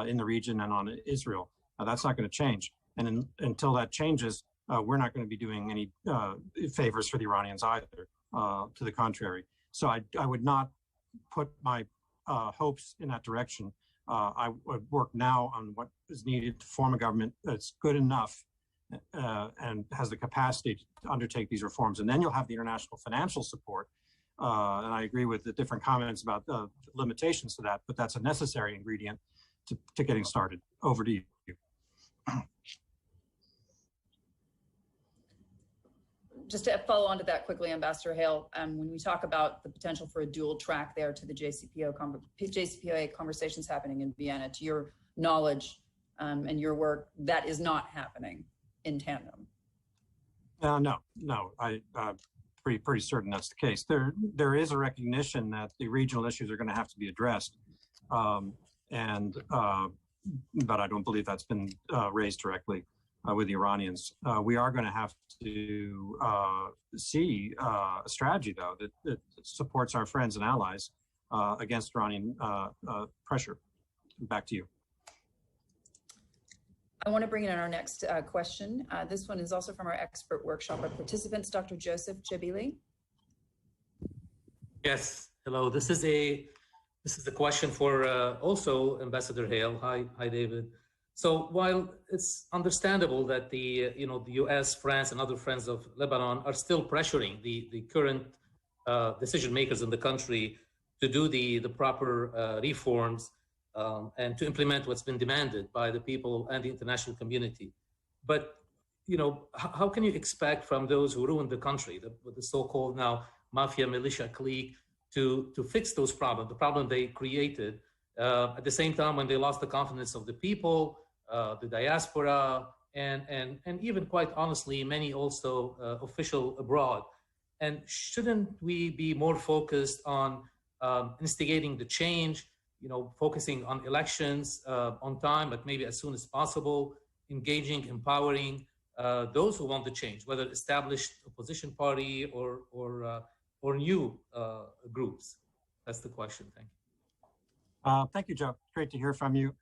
in the region and on Israel. That's not going to change. And until that changes, we're not going to be doing any favors for the Iranians either, to the contrary. So I would not put my hopes in that direction. I would work now on what is needed to form a government that's good enough and has the capacity to undertake these reforms. And then you'll have the international financial support. And I agree with the different comments about the limitations to that, but that's a necessary ingredient to getting started. Over to you. Just to follow on to that quickly, Ambassador Hale, when we talk about the potential for a dual track there to the JCPOA conversations happening in Vienna, to your knowledge and your work, that is not happening in tandem. No, I'm pretty certain that's the case. There is a recognition that the regional issues are going to have to be addressed, but I don't believe that's been raised directly with the Iranians. We are going to have to see a strategy, though, that supports our friends and allies against Iranian pressure. Back to you. I want to bring in our next question. This one is also from our expert workshop participants, Dr. Joseph Jabili. Yes, hello. This is a question for also Ambassador Hale. Hi, David. So while it's understandable that the U.S., France, and other friends of Lebanon are still pressuring the current decision makers in the country to do the proper reforms and to implement what's been demanded by the people and the international community, but how can you expect from those who ruined the country, the so-called now mafia militia clique, to fix those problems, the problem they created at the same time when they lost the confidence of the people, the diaspora, and even quite honestly, many also official abroad? And shouldn't we be more focused on instigating the change, focusing on elections on time, but maybe as soon as possible, engaging, empowering those who want the change, whether established opposition party or new groups? That's the question. Thank you. Thank you, Joe. Great to hear from you.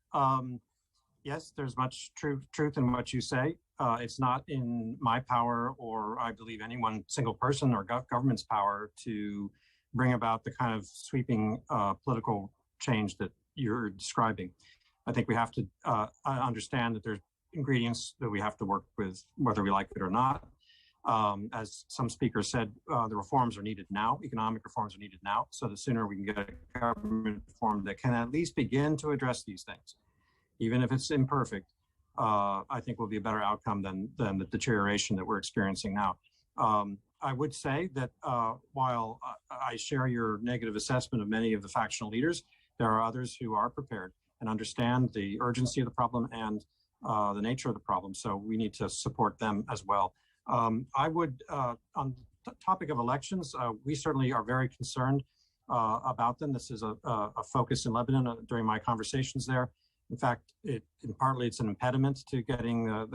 Yes, there's much truth in what you say. It's not in my power, or I believe anyone, single person or government's power, to bring about the kind of sweeping political change that you're describing. I think we have to understand that there's ingredients that we have to work with, whether we like it or not. As some speakers said, the reforms are needed now. Economic reforms are needed now. So the sooner we can get a government reform that can at least begin to address these things, even if it's imperfect, I think will be a better outcome than the deterioration that we're experiencing now. I would say that while I share your negative assessment of many of the factional leaders, there are others who are prepared and understand the urgency of the problem and the nature of the problem. So we need to support them as well. I would, on the topic of elections, we certainly are very concerned about them. This is a focus in Lebanon during my conversations there. In fact, partly it's an impediment to getting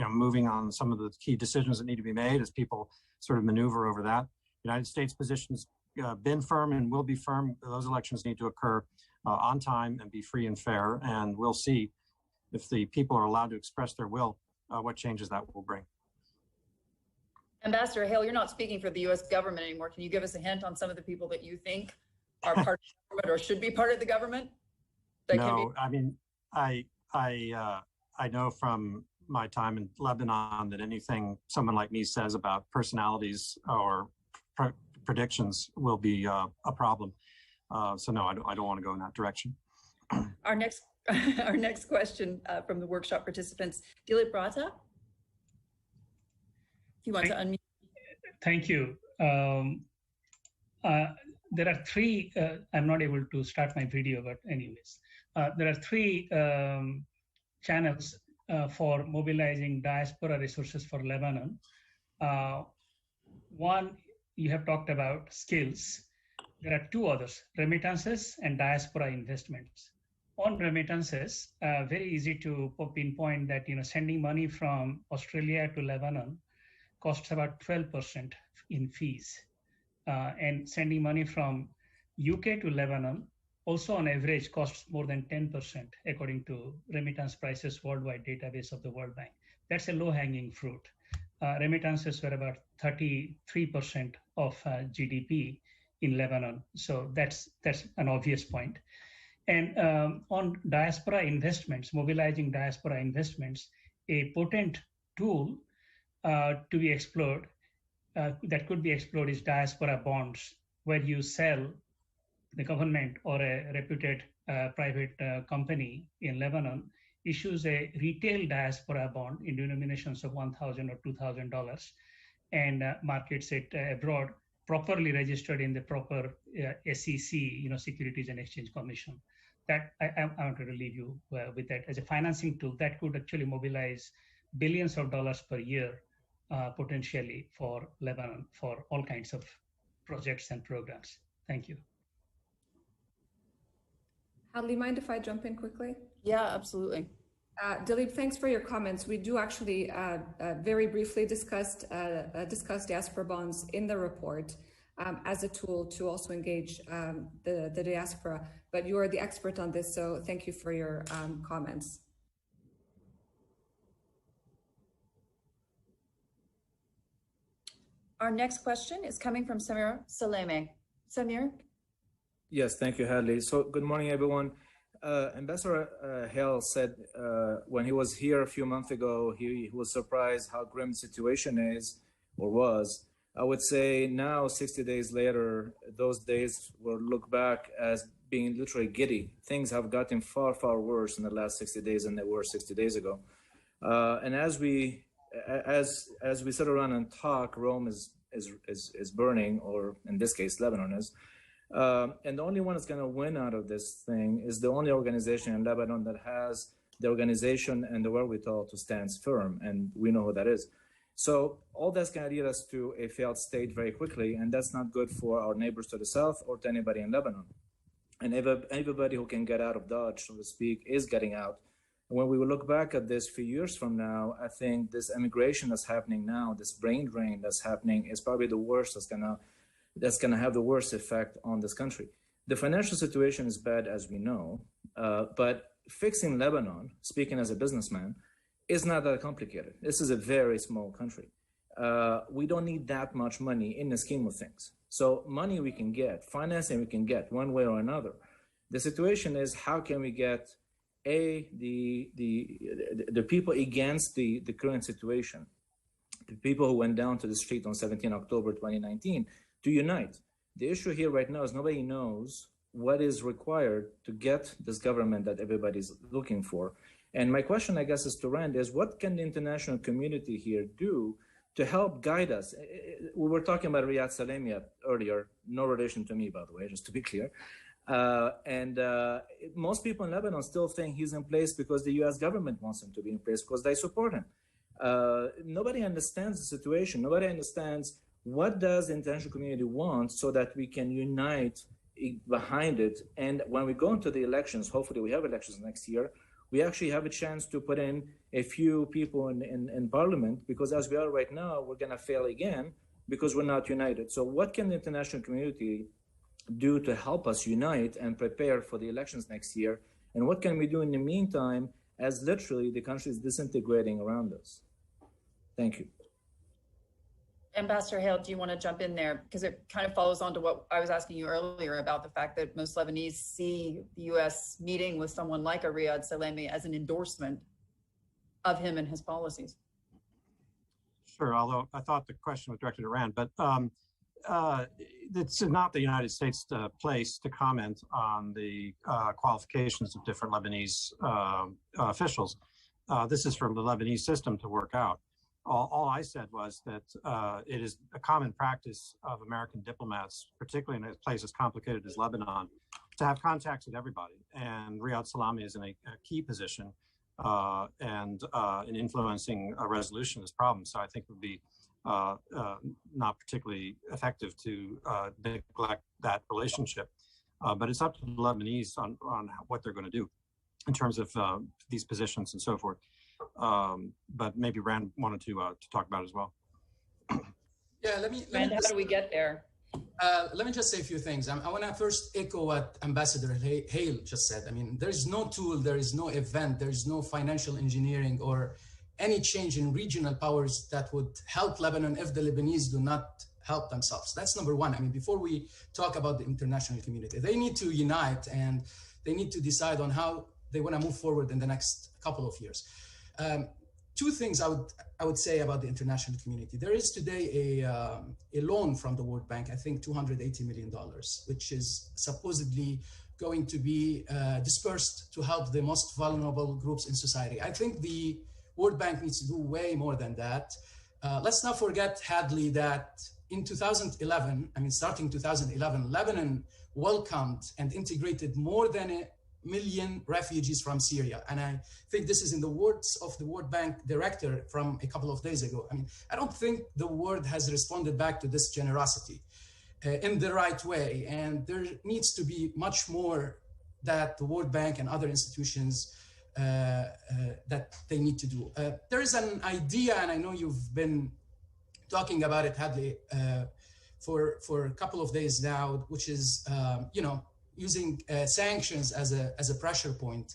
moving on some of the key decisions that need to be made as people sort of maneuver over that. The United States position's been firm and will be firm. Those elections need to occur on time and be free and fair, and we'll see if the people are allowed to express their will, what changes that will bring. Ambassador Hale, you're not speaking for the U.S. government anymore. Can you give us a hint on some of the people that you think are part of the government or should be part of the government? No, I mean, I know from my time in Lebanon that anything someone like me says about personalities or predictions will be a problem. So no, I don't want to go in that direction. Our next question from the workshop participants, Dilip Brata. If you want to unmute. Thank you. There are three, I'm not able to start my video, but anyways. There are three channels for mobilizing diaspora resources for Lebanon. One, you have talked about skills. There are two others, remittances and diaspora investments. On remittances, very easy to pinpoint that sending money from Australia to Lebanon costs about 12% in fees. And sending money from UK to Lebanon also on average costs more than 10% according to remittance prices worldwide database of the World Bank. That's a low-hanging fruit. Remittances were about 33% of GDP in Lebanon. So that's an obvious point. And on diaspora investments, mobilizing diaspora investments, a potent tool to be explored, that could be explored is diaspora bonds, where you sell the government or a reputed private company in Lebanon issues a retail diaspora bond in denominations of $1,000 or $2,000 and markets it abroad, properly registered in the proper SEC, Securities and Exchange Commission. That I wanted to leave you with that as a financing tool that could actually mobilize billions of dollars per year potentially for Lebanon for all kinds of projects and programs. Thank you. Hadley, mind if I jump in quickly? Yeah, absolutely. Dilip, thanks for your comments. We do actually very briefly discuss diaspora bonds in the report as a tool to also engage the diaspora, but you are the expert on this, so thank you for your comments. Our next question is coming from Samir Saleme. Samir? Yes, thank you, Hadley. So good morning, everyone. Ambassador Hale said when he was here a few months ago, he was surprised how grim the situation is or was. I would say now, 60 days later, those days will look back as being literally giddy. Things have gotten far, far worse in the last 60 days than they were 60 days ago. And as we sit around and talk, Rome is burning, or in this case, Lebanon is. And the only one that's going to win out of this thing is the only organization in Lebanon that has the organization and the wherewithal to stand firm, and we know who that is. So all that's going to lead us to a failed state very quickly, and that's not good for our neighbors to the south or to anybody in Lebanon. And everybody who can get out of Dodge, so to speak, is getting out. And when we look back at this few years from now, I think this immigration that's happening now, this brain drain that's happening, is probably the worst that's going to have the worst effect on this country. The financial situation is bad, as we know, but fixing Lebanon, speaking as a businessman, is not that complicated. This is a very small country. We don't need that much money in the scheme of things. So money we can get, financing we can get one way or another. The situation is, how can we get the people against the current situation, the people who went down to the street on 17 October 2019, to unite. The issue here right now is nobody knows what is required to get this government that everybody's looking for. And my question, I guess, is to Rand, is what can the international community here do to help guide us? We were talking about Riyad Salemi earlier, no relation to me, by the way, just to be clear. Most people in Lebanon still think he's in place because the US government wants him to be in place because they support him. Nobody understands the situation. Nobody understands what does the international community want so that we can unite behind it. And when we go into the elections, hopefully we have elections next year, we actually have a chance to put in a few people in parliament, because as we are right now, we're going to fail again because we're not united. So what can the international community do to help us unite and prepare for the elections next year? And what can we do in the meantime as literally the country is disintegrating around us? Thank you. Ambassador Hale, do you want to jump in there? Because it kind of follows on to what I was asking you earlier about the fact that most Lebanese see the US meeting with someone like a Riyad Salemi as an endorsement of him and his policies. Sure, although I thought the question was directed at Rand, but it's not the United States' place to comment on the qualifications of different Lebanese officials. This is from the Lebanese system to work out. All I said was that it is a common practice of American diplomats, particularly in a place as complicated as Lebanon, to have contacts with everybody. And Riyad Salami is in a key position in influencing a resolution of this problem. So I think it would be not particularly effective to neglect that relationship. But it's up to the Lebanese on what they're going to do in terms of these positions and so forth. But maybe Rand wanted to talk about it as well. Yeah, Rand, how do we get there? Let me just say a few things. I want to first echo what Ambassador Hale just said. I mean, there is no tool, there is no event, there is no financial engineering or any change in regional powers that would help Lebanon if the Lebanese do not help themselves. That's number one. I mean, before we talk about the international community, they need to unite and they need to decide on how they want to move forward in the next couple of years. Two things I would say about the international community. There is today a loan from the World Bank, I think $280 million, which is supposedly going to be dispersed to help the most vulnerable groups in society. I think the World Bank needs to do way more than that. Let's not forget, Hadley, that in 2011, I mean, starting 2011, Lebanon welcomed and integrated more than 1 million refugees from Syria. And I think this is in the words of the World Bank director from a couple of days ago. I mean, I don't think the world has responded back to this generosity in the right way. And there needs to be much more that the World Bank and other institutions that they need to do. There is an idea, and I know you've been talking about it, Hadley, for a couple of days now, which is, using sanctions as a pressure point.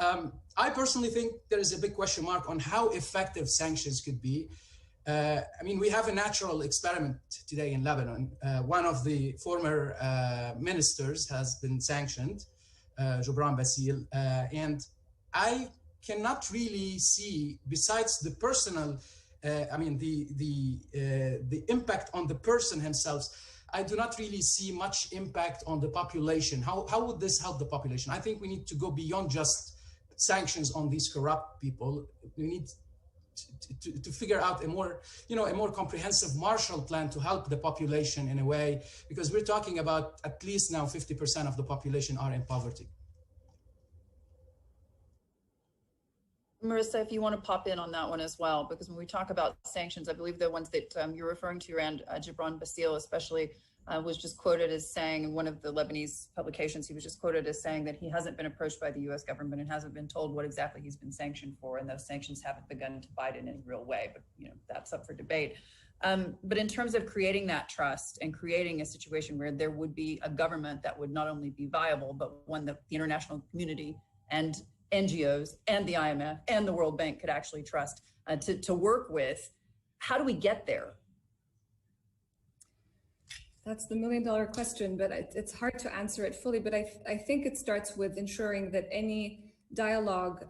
I personally think there is a big question mark on how effective sanctions could be. I mean, we have a natural experiment today in Lebanon. One of the former ministers has been sanctioned, Gibran Bassil, and I cannot really see, besides the personal, the impact on the person himself, I do not really see much impact on the population. How would this help the population? I think we need to go beyond just sanctions on these corrupt people. We need to figure out a more comprehensive Marshall Plan to help the population in a way, because we're talking about at least now 50% of the population are in poverty. Merissa, if you want to pop in on that one as well, because when we talk about sanctions, I believe the ones that you're referring to around Gibran Bassil especially was just quoted as saying in one of the Lebanese publications, he was just quoted as saying that he hasn't been approached by the US government and hasn't been told what exactly he's been sanctioned for, and those sanctions haven't begun to bite in any real way, but that's up for debate. But in terms of creating that trust and creating a situation where there would be a government that would not only be viable, but one that the international community and NGOs and the IMF and the World Bank could actually trust to work with. How do we get there? That's the million-dollar question, but it's hard to answer it fully. But I think it starts with ensuring that any dialogue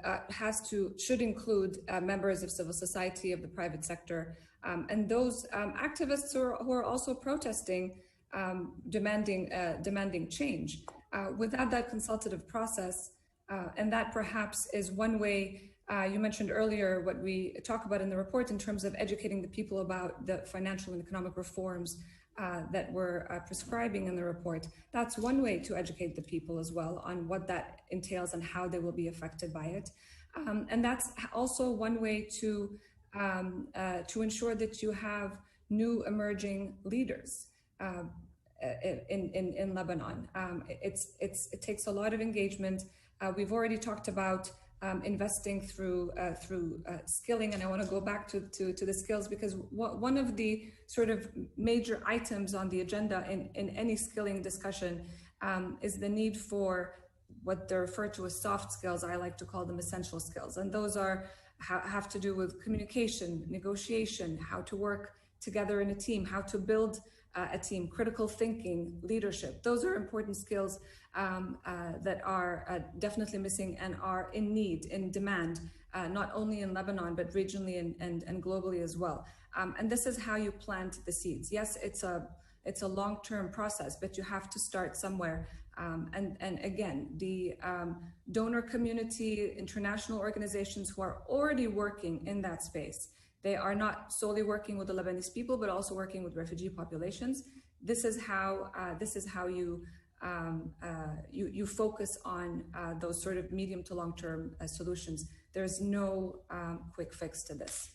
should include members of civil society, of the private sector, and those activists who are also protesting, demanding change. Without that consultative process, and that perhaps is one way. You mentioned earlier what we talk about in the report in terms of educating the people about the financial and economic reforms that we're prescribing in the report. That's one way to educate the people as well on what that entails and how they will be affected by it. And that's also one way to ensure that you have new emerging leaders in Lebanon. It takes a lot of engagement. We've already talked about investing through skilling, and I want to go back to the skills, because one of the sort of major items on the agenda in any skilling discussion is the need for what they're referred to as soft skills. I like to call them essential skills, and those have to do with communication, negotiation, how to work together in a team, how to build a team, critical thinking, leadership. Those are important skills that are definitely missing and are in need, in demand, not only in Lebanon, but regionally and globally as well. And this is how you plant the seeds. Yes, it's a long-term process, but you have to start somewhere. And again, the donor community, international organizations who are already working in that space, they are not solely working with the Lebanese people, but also working with refugee populations. This is how you focus on those sort of medium to long-term solutions. There's no quick fix to this.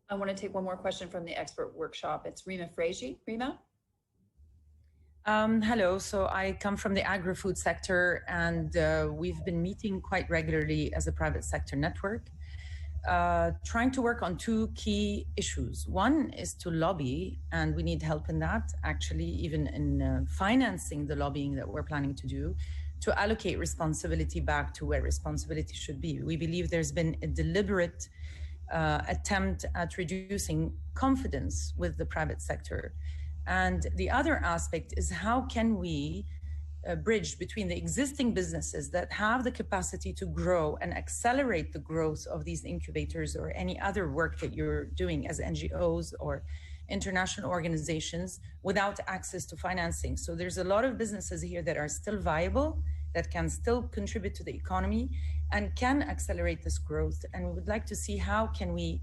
I want to take one more question from the expert workshop. It's Rima Fraji. Rima? Hello, so I come from the agri-food sector, and we've been meeting quite regularly as a private sector network, trying to work on two key issues. One is to lobby, and we need help in that, actually, even in financing the lobbying that we're planning to do, to allocate responsibility back to where responsibility should be. We believe there's been a deliberate attempt at reducing confidence with the private sector. And the other aspect is, how can we bridge between the existing businesses that have the capacity to grow and accelerate the growth of these incubators or any other work that you're doing as NGOs or international organizations without access to financing. So there's a lot of businesses here that are still viable, that can still contribute to the economy and can accelerate this growth. And we would like to see how can we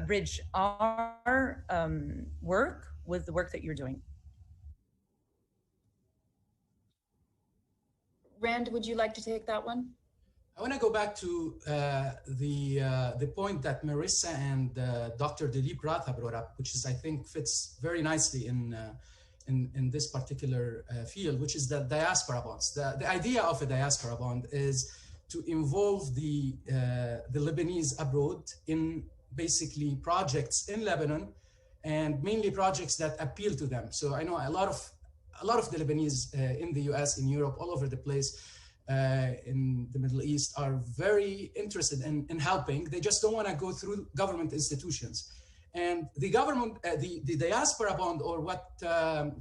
bridge our work with the work that you're doing. Rand, would you like to take that one? I want to go back to the point that Merissa and Dr. Dilip Ratha brought up, which is, I think, fits very nicely in this particular field, which is the diaspora bonds. The idea of a diaspora bond is to involve the Lebanese abroad in basically projects in Lebanon, and mainly projects that appeal to them. So I know a lot of the Lebanese in the US, in Europe, all over the place, in the Middle East, are very interested in helping. They just don't want to go through government institutions. And the government, the diaspora bond, or what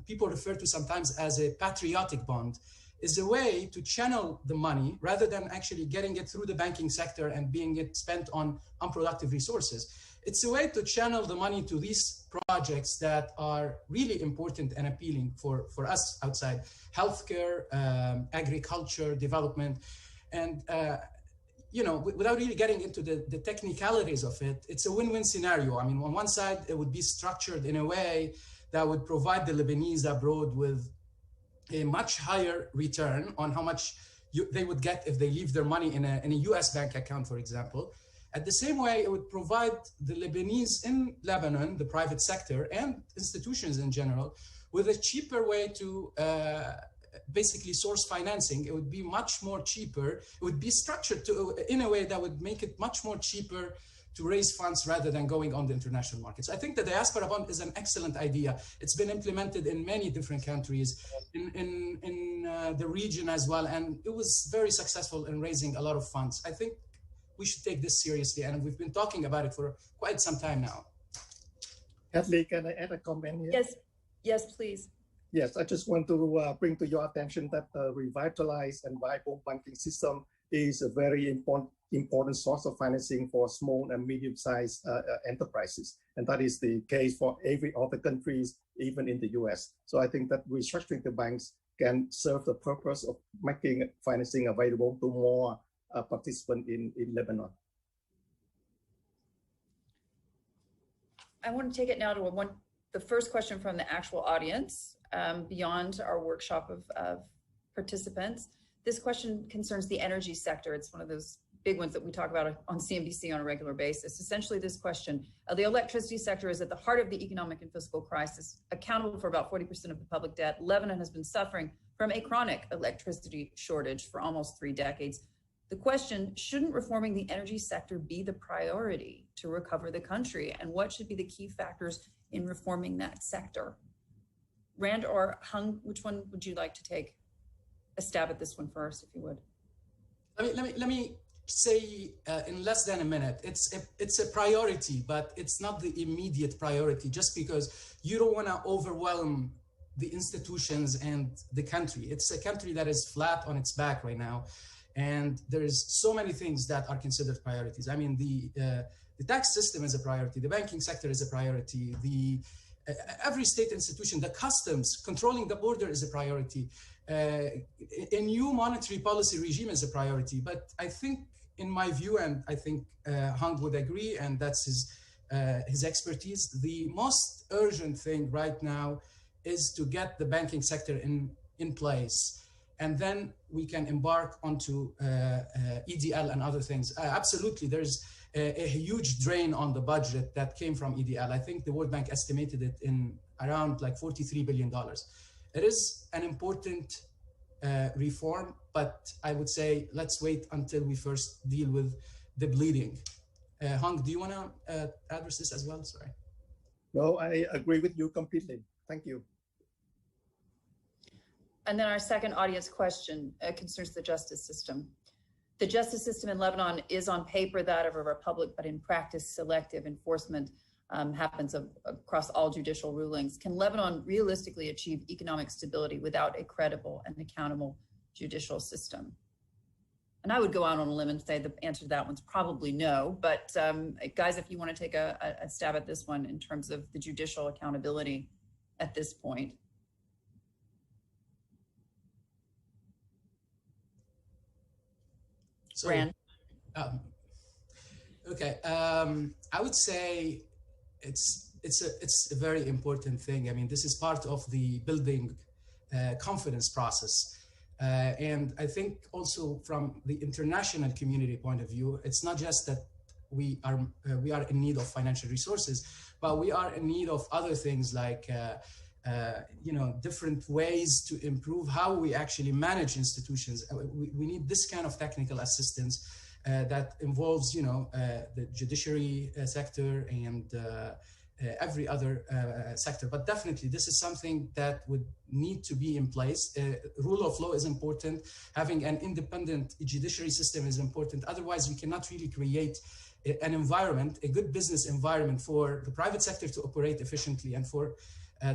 people refer to sometimes as a patriotic bond, is a way to channel the money rather than actually getting it through the banking sector and being it spent on unproductive resources. It's a way to channel the money to these projects that are really important and appealing for us outside healthcare, agriculture, development. And, you know, without really getting into the technicalities of it, it's a win-win scenario. I mean, on one side, it would be structured in a way that would provide the Lebanese abroad with a much higher return on how much they would get if they leave their money in a US bank account, for example. At the same way, it would provide the Lebanese in Lebanon, the private sector and institutions in general, with a cheaper way to basically source financing. It would be much more cheaper. It would be structured in a way that would make it much more cheaper to raise funds rather than going on the international markets. I think the diaspora bond is an excellent idea. It's been implemented in many different countries in the region as well, and it was very successful in raising a lot of funds. I think we should take this seriously, and we've been talking about it for quite some time now. Hadley, can I add a comment here? Yes, please. Yes, I just want to bring to your attention that a revitalized and viable banking system is a very important source of financing for small and medium-sized enterprises. And that is the case for every other countries, even in the US. So I think that restructuring the banks can serve the purpose of making financing available to more participants in Lebanon. I want to take it now to the first question from the actual audience, beyond our workshop of participants. This question concerns the energy sector. It's one of those big ones that we talk about on CNBC on a regular basis. Essentially this question, the electricity sector is at the heart of the economic and fiscal crisis, accountable for about 40% of the public debt. Lebanon has been suffering from a chronic electricity shortage for almost 3 decades. The question, shouldn't reforming the energy sector be the priority to recover the country? And what should be the key factors in reforming that sector? Rand or Hung, which one would you like to take a stab at this one first, if you would? Let me say in less than a minute, it's a priority, but it's not the immediate priority, just because you don't want to overwhelm the institutions and the country. It's a country that is flat on its back right now. And there's so many things that are considered priorities. I mean, the tax system is a priority. The banking sector is a priority. Every state institution, the customs, controlling the border is a priority. A new monetary policy regime is a priority. But I think, in my view, and I think Hung would agree, and that's his expertise, the most urgent thing right now is to get the banking sector in place. And then we can embark onto EDL and other things. Absolutely, there's a huge drain on the budget that came from EDL. I think the World Bank estimated it in around like $43 billion. It is an important reform, but I would say let's wait until we first deal with the bleeding. Hung, do you want to address this as well? Sorry. No, I agree with you completely. Thank you. And then our second audience question concerns the justice system. The justice system in Lebanon is on paper that of a republic, but in practice, selective enforcement happens across all judicial rulings. Can Lebanon realistically achieve economic stability without a credible and accountable judicial system? And I would go out on a limb and say the answer to that one's probably no. But guys, if you want to take a stab at this one in terms of the judicial accountability at this point. Rand. Okay, I would say it's a very important thing. I mean, this is part of the building confidence process. And I think also from the international community point of view, it's not just that we are in need of financial resources, but we are in need of other things like different ways to improve how we actually manage institutions. We need this kind of technical assistance that involves, the judiciary sector and every other sector. But definitely, this is something that would need to be in place. Rule of law is important. Having an independent judiciary system is important. Otherwise, we cannot really create an environment, a good business environment for the private sector to operate efficiently and for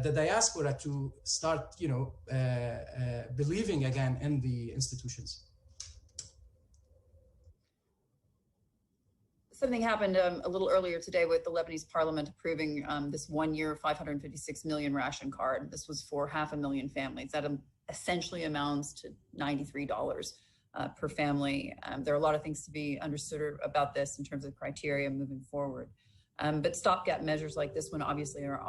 the diaspora to start, believing again in the institutions. Something happened a little earlier today with the Lebanese parliament approving this 1-year 556 million ration card. This was for 500,000 families. That essentially amounts to $93 per family. There are a lot of things to be understood about this in terms of criteria moving forward. But stopgap measures like this one obviously are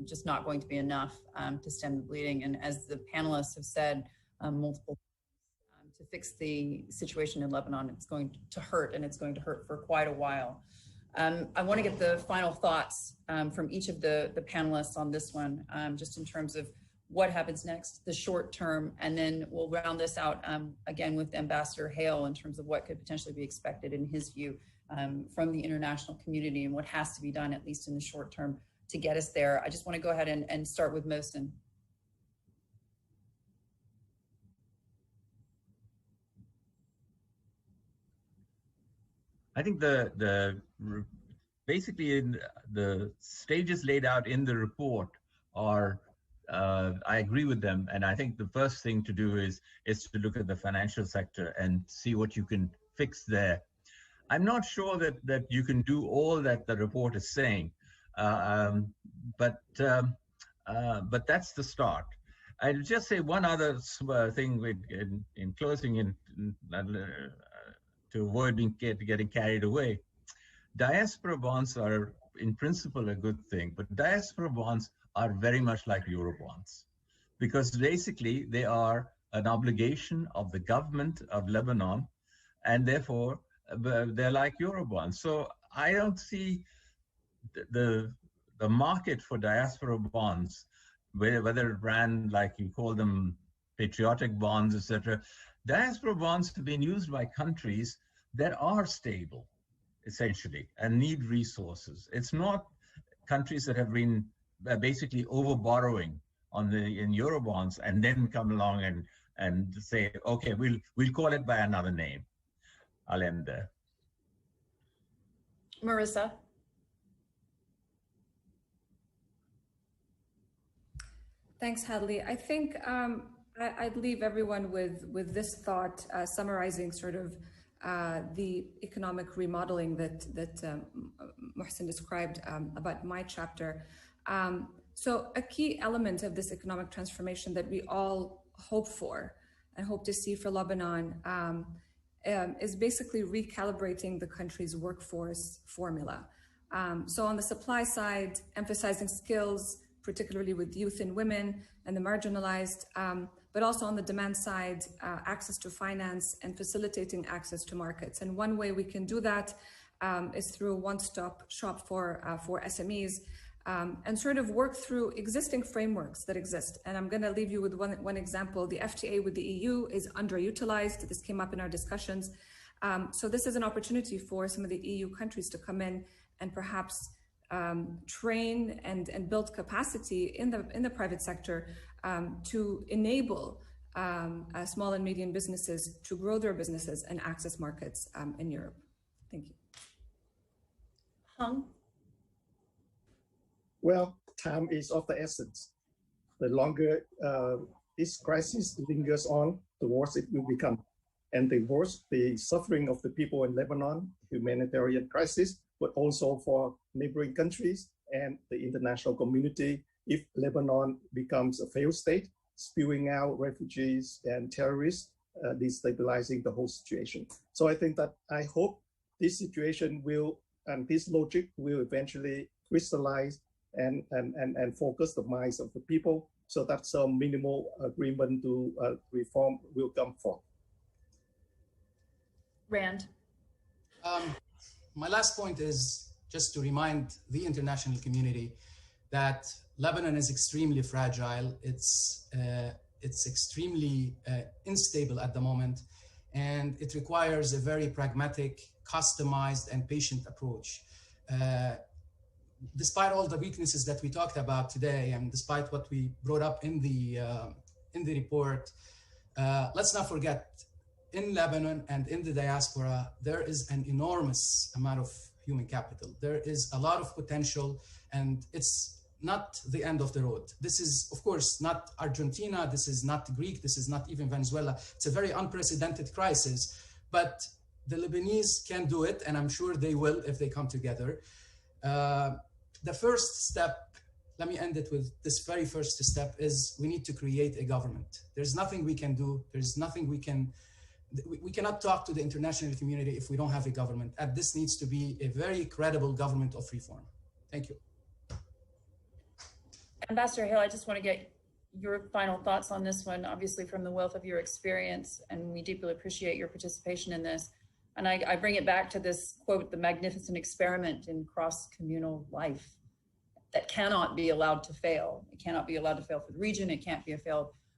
just not going to be enough to stem the bleeding. And as the panelists have said multiple times, to fix the situation in Lebanon, it's going to hurt, and it's going to hurt for quite a while. I want to get the final thoughts from each of the panelists on this one, just in terms of what happens next, the short term, and then we'll round this out again with Ambassador Hale in terms of what could potentially be expected in his view from the international community and what has to be done, at least in the short term, to get us there. I just want to go ahead and start with Mohsen. I think basically the stages laid out in the report are, I agree with them. And I think the first thing to do is to look at the financial sector and see what you can fix there. I'm not sure that you can do all that the report is saying, but that's the start. I'll just say one other thing in closing, to avoid getting carried away. Diaspora bonds are in principle a good thing, but diaspora bonds are very much like Eurobonds, because basically they are an obligation of the government of Lebanon, and therefore they're like Eurobonds. So I don't see the market for diaspora bonds, whether it ran, like you call them, patriotic bonds, etc. Diaspora bonds have been used by countries that are stable, essentially, and need resources. It's not countries that have been basically over borrowing in Eurobonds and then come along and say, okay, we'll call it by another name. I'll end there. Merissa. Thanks, Hadley. I think I'd leave everyone with this thought, summarizing sort of the economic remodeling that Mohsen described about my chapter. So a key element of this economic transformation that we all hope for and hope to see for Lebanon is basically recalibrating the country's workforce formula. So on the supply side, emphasizing skills, particularly with youth and women and the marginalized, but also on the demand side, access to finance and facilitating access to markets. And one way we can do that is through a one-stop shop for SMEs, and sort of work through existing frameworks that exist. And I'm gonna leave you with one example. The FTA with the EU is underutilized. This came up in our discussions. So this is an opportunity for some of the EU countries to come in and perhaps train and build capacity in the private sector to enable small and medium businesses to grow their businesses and access markets in Europe. Thank you. Hung? Well, time is of the essence. The longer this crisis lingers on, the worse it will become. And the worse the suffering of the people in Lebanon, humanitarian crisis, but also for neighboring countries and the international community if Lebanon becomes a failed state, spewing out refugees and terrorists, destabilizing the whole situation. So I think that I hope this situation will, and this logic will eventually crystallize and focus the minds of the people so that some minimal agreement to reform will come forth. Rand. My last point is just to remind the international community that Lebanon is extremely fragile. It's extremely unstable at the moment, and it requires a very pragmatic, customized, and patient approach. Despite all the weaknesses that we talked about today, and despite what we brought up in the report, let's not forget, in Lebanon and in the diaspora, there is an enormous amount of human capital. There is a lot of potential, and it's not the end of the road. This is, of course, not Argentina. This is not Greek. This is not even Venezuela. It's a very unprecedented crisis, but the Lebanese can do it, and I'm sure they will if they come together. The first step, let me end it with this very first step, is we need to create a government. There's nothing we can do. There's nothing we cannot talk to the international community if we don't have a government. And this needs to be a very credible government of reform. Thank you. Ambassador Hale, I just want to get your final thoughts on this one, obviously from the wealth of your experience, and we deeply appreciate your participation in this. And I bring it back to this quote, the magnificent experiment in cross-communal life that cannot be allowed to fail. It cannot be allowed to fail for the region. It can't be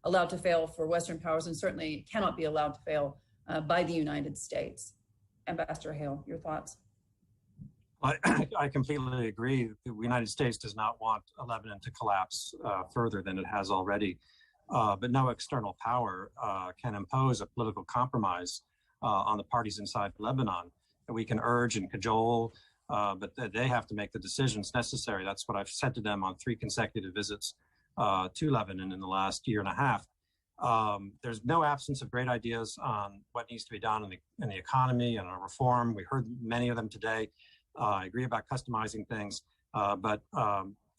allowed to fail for Western powers, and certainly cannot be allowed to fail by the United States. Ambassador Hale, your thoughts? I completely agree. The United States does not want Lebanon to collapse further than it has already. But no external power can impose a political compromise on the parties inside Lebanon. We can urge and cajole, but they have to make the decisions necessary. That's what I've said to them on 3 consecutive visits to Lebanon in the last year and a half. There's no absence of great ideas on what needs to be done in the economy and on reform. We heard many of them today. I agree about customizing things, but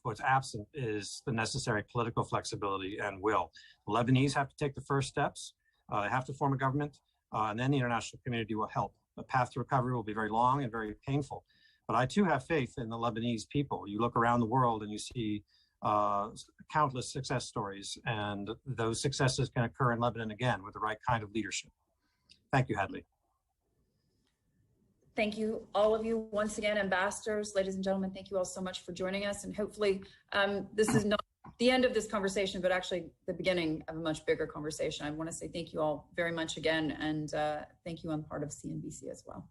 what's absent is the necessary political flexibility and will. The Lebanese have to take the first steps. They have to form a government, and then the international community will help. The path to recovery will be very long and very painful. But I too have faith in the Lebanese people. You look around the world and you see countless success stories, and those successes can occur in Lebanon again with the right kind of leadership. Thank you, Hadley. Thank you, all of you. Once again, ambassadors, ladies and gentlemen, thank you all so much for joining us. And hopefully this is not the end of this conversation, but actually the beginning of a much bigger conversation. I want to say thank you all very much again, and thank you on the part of CNBC as well.